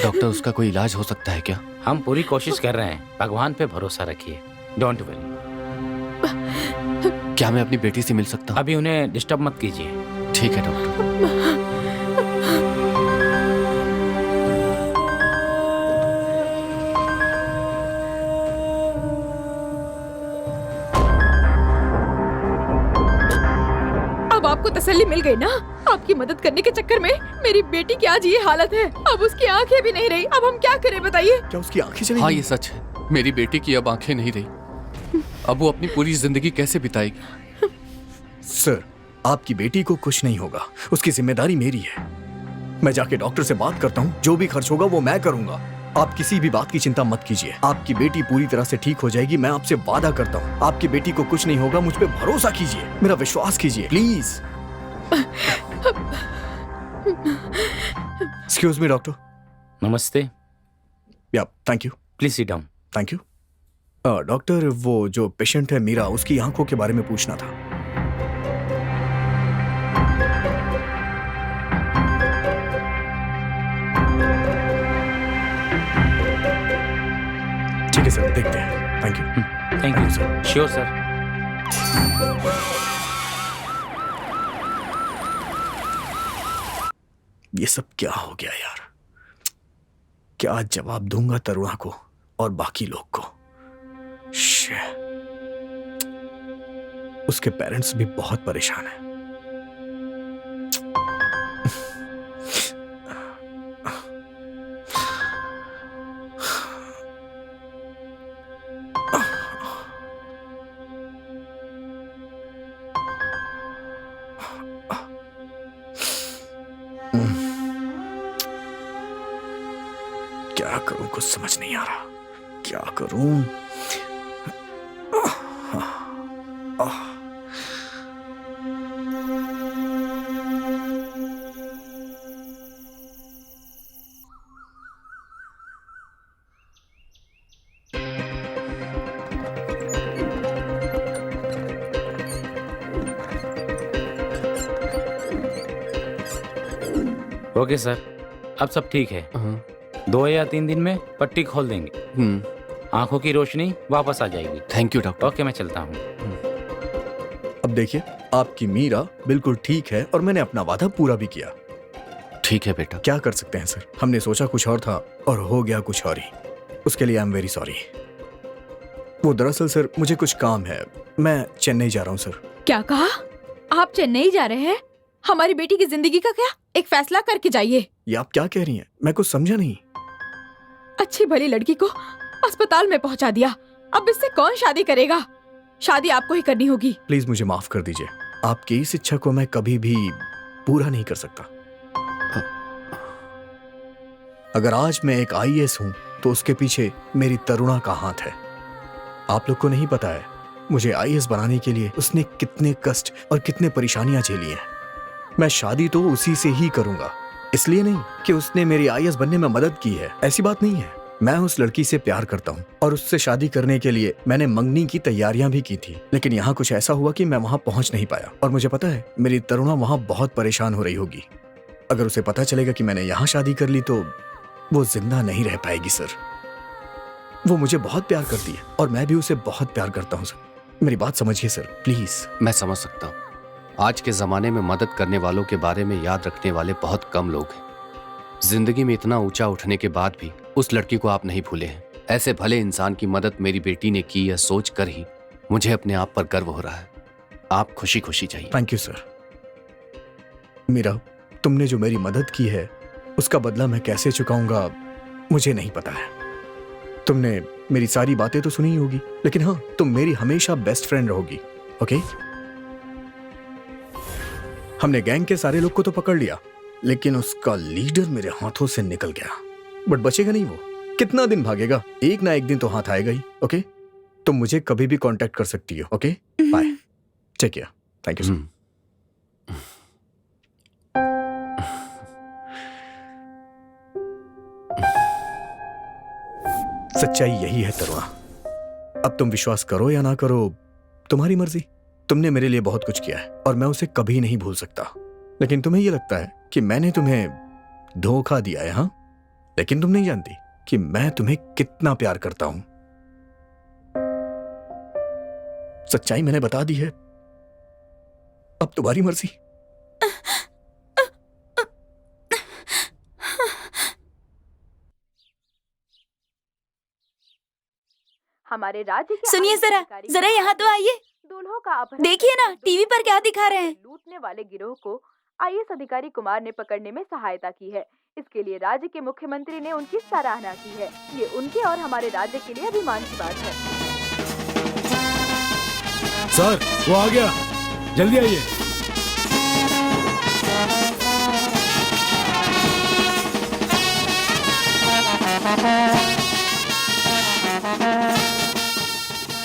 Speaker 5: डॉक्टर, उसका कोई इलाज हो सकता है क्या?
Speaker 1: हम पूरी कोशिश कर रहे हैं, भगवान पे भरोसा रखिए। Don't worry.
Speaker 5: क्या मैं अपनी बेटी से मिल सकता हूँ?
Speaker 1: अभी उन्हें डिस्टर्ब मत कीजिए।
Speaker 5: ठीक है डॉक्टर।
Speaker 7: अब आपको तसल्ली मिल गई ना? आपकी मदद करने के चक्कर में मेरी बेटी की आज ये हालत है। अब उसकी आंखें भी नहीं रही। अब हम क्या करें बताइए?
Speaker 4: क्या उसकी आंखें चली गई?
Speaker 5: हाँ, ये सच है। मेरी बेटी की अब आंखें नहीं रही। अब वो अपनी पूरी जिंदगी कैसे बिताएगी?
Speaker 4: सर, आपकी बेटी को कुछ नहीं होगा। उसकी जिम्मेदारी मेरी है। मैं जाके डॉक्टर से बात करता हूँ। जो भी खर्च होगा वो मैं करूंगा। आप किसी भी बात की चिंता मत कीजिए। आपकी बेटी पूरी तरह से ठीक हो जाएगी। मैं आपसे वादा करता हूँ, आपकी बेटी को कुछ नहीं होगा। मुझ पे भरोसा कीजिए, मेरा विश्वास कीजिए, प्लीज। Excuse me doctor.
Speaker 1: नमस्ते।
Speaker 4: या, thank you.
Speaker 1: Please sit down.
Speaker 4: Thank you. Doctor, वो जो पेशेंट है मीरा, उसकी आंखों के बारे में पूछना था। ठीक है सर, देखते हैं। Thank you.
Speaker 1: Thank you sir. Sure sir.
Speaker 4: ये सब क्या हो गया यार? क्या जवाब दूंगा तरुणा को और बाकी लोग को? उसके पेरेंट्स भी बहुत परेशान हैं। क्या करूं, कुछ समझ नहीं आ रहा। क्या करूं?
Speaker 1: ओके सर, अब सब ठीक है। 2 या 3 दिन में पट्टी खोल देंगे। आंखों की रोशनी वापस आ जाएगी।
Speaker 5: Thank you doctor.
Speaker 1: ओके, मैं चलता हूँ।
Speaker 4: अब देखिए, आपकी मीरा बिल्कुल ठीक है और मैंने अपना वादा पूरा भी किया।
Speaker 5: ठीक है बेटा।
Speaker 4: क्या कर सकते हैं सर, हमने सोचा कुछ और था और हो गया कुछ और ही। उसके लिए आई एम वेरी सॉरी। वो दरअसल सर, मुझे कुछ काम है, मैं चेन्नई जा रहा हूँ सर।
Speaker 7: क्या कहा? आप चेन्नई जा रहे हैं? हमारी बेटी की जिंदगी का क्या? एक फैसला करके जाइए।
Speaker 4: ये आप क्या कह रही हैं? मैं कुछ समझा नहीं।
Speaker 7: अच्छी भली लड़की को अस्पताल में पहुंचा दिया, अब इससे कौन शादी करेगा? शादी आपको ही करनी होगी।
Speaker 4: प्लीज मुझे माफ कर दीजिए, आपकी इस इच्छा को मैं कभी भी पूरा नहीं कर सकता। अगर आज मैं एक IAS हूं तो उसके पीछे मेरी तरुणा का हाथ है। आप लोग को नहीं पता है मुझे IAS बनाने के लिए उसने कितने कष्ट और कितने परेशानियां झेली हैं। मैं शादी तो उसी से ही करूंगा, इसलिए नहीं कि उसने मेरी IAS बनने में मदद की है, ऐसी बात नहीं है। मैं उस लड़की से प्यार करता हूँ और उससे शादी करने के लिए मैंने मंगनी की तैयारियां भी की थी, लेकिन यहाँ कुछ ऐसा हुआ कि मैं वहां पहुंच नहीं पाया। और मुझे पता है मेरी तरुणा वहां बहुत परेशान हो रही होगी। अगर उसे पता चलेगा कि मैंने यहाँ शादी कर ली तो वो जिंदा नहीं रह पाएगी सर। वो मुझे बहुत प्यार करती है और मैं भी उसे बहुत प्यार करता हूँ सर। मेरी बात समझिए सर, प्लीज।
Speaker 5: मैं समझ सकता हूँ। आज के जमाने में मदद करने वालों के बारे में याद रखने वाले बहुत कम लोग हैं। जिंदगी में इतना ऊंचा उठने के बाद भी उस लड़की को आप नहीं भूले हैं। ऐसे भले इंसान की मदद मेरी बेटी ने की, यह सोच कर ही मुझे अपने आप पर गर्व हो रहा है। आप खुशी खुशी जाइए।
Speaker 4: Thank you sir. मीरा, तुमने जो मेरी मदद की है उसका बदला मैं कैसे चुकाऊंगा मुझे नहीं पता है। तुमने मेरी सारी बातें तो सुनी ही होगी, लेकिन हाँ, तुम मेरी हमेशा बेस्ट फ्रेंड रहोगी। ओके? हमने गैंग के सारे लोग को तो पकड़ लिया, लेकिन उसका लीडर मेरे हाथों से निकल गया। बट बचेगा नहीं वो, कितना दिन भागेगा? एक ना एक दिन तो हाथ आएगा ही। ओके? तुम मुझे कभी भी कांटेक्ट कर सकती हो। Okay? Bye, take care. Thank you sir. सच्चाई यही है तरुणा। अब तुम विश्वास करो या ना करो, तुम्हारी मर्जी। तुमने मेरे लिए बहुत कुछ किया है और मैं उसे कभी नहीं भूल सकता। लेकिन तुम्हें यह लगता है कि मैंने तुम्हें धोखा दिया है, हाँ? लेकिन तुम नहीं जानती कि मैं तुम्हें कितना प्यार करता हूं। सच्चाई मैंने बता दी है, अब तुम्हारी मर्जी।
Speaker 16: हमारे राज्य के
Speaker 6: सुनिए जरा यहाँ तो आइए।
Speaker 16: दूल्हों का अपहरण
Speaker 6: देखिए ना टीवी पर क्या दिखा रहे हैं।
Speaker 16: लूटने वाले गिरोह को IAS अधिकारी कुमार ने पकड़ने में सहायता की है। इसके लिए राज्य के मुख्यमंत्री ने उनकी सराहना की है। ये उनके और हमारे राज्य के लिए अभिमान की बात है।
Speaker 11: सर, वो आ गया, जल्दी आइए।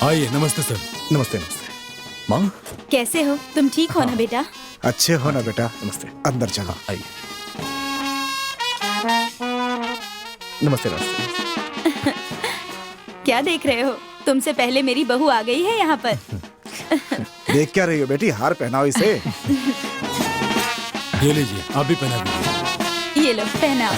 Speaker 11: आइए। नमस्ते सर।
Speaker 4: नमस्ते नमस्ते। माँ,
Speaker 6: कैसे हो तुम? ठीक हो ना बेटा?
Speaker 3: अच्छे हो ना बेटा?
Speaker 4: नमस्ते।
Speaker 3: अंदर चलो।
Speaker 4: आइए। नमस्ते नमस्ते।
Speaker 6: क्या देख रहे हो? तुमसे पहले मेरी बहू आ गई है यहाँ पर।
Speaker 3: देख क्या रही हो बेटी, हार पहनाओ इसे।
Speaker 11: ये लीजिए, आप भी पहना दीजिए।
Speaker 6: ये लो, पहनाओ।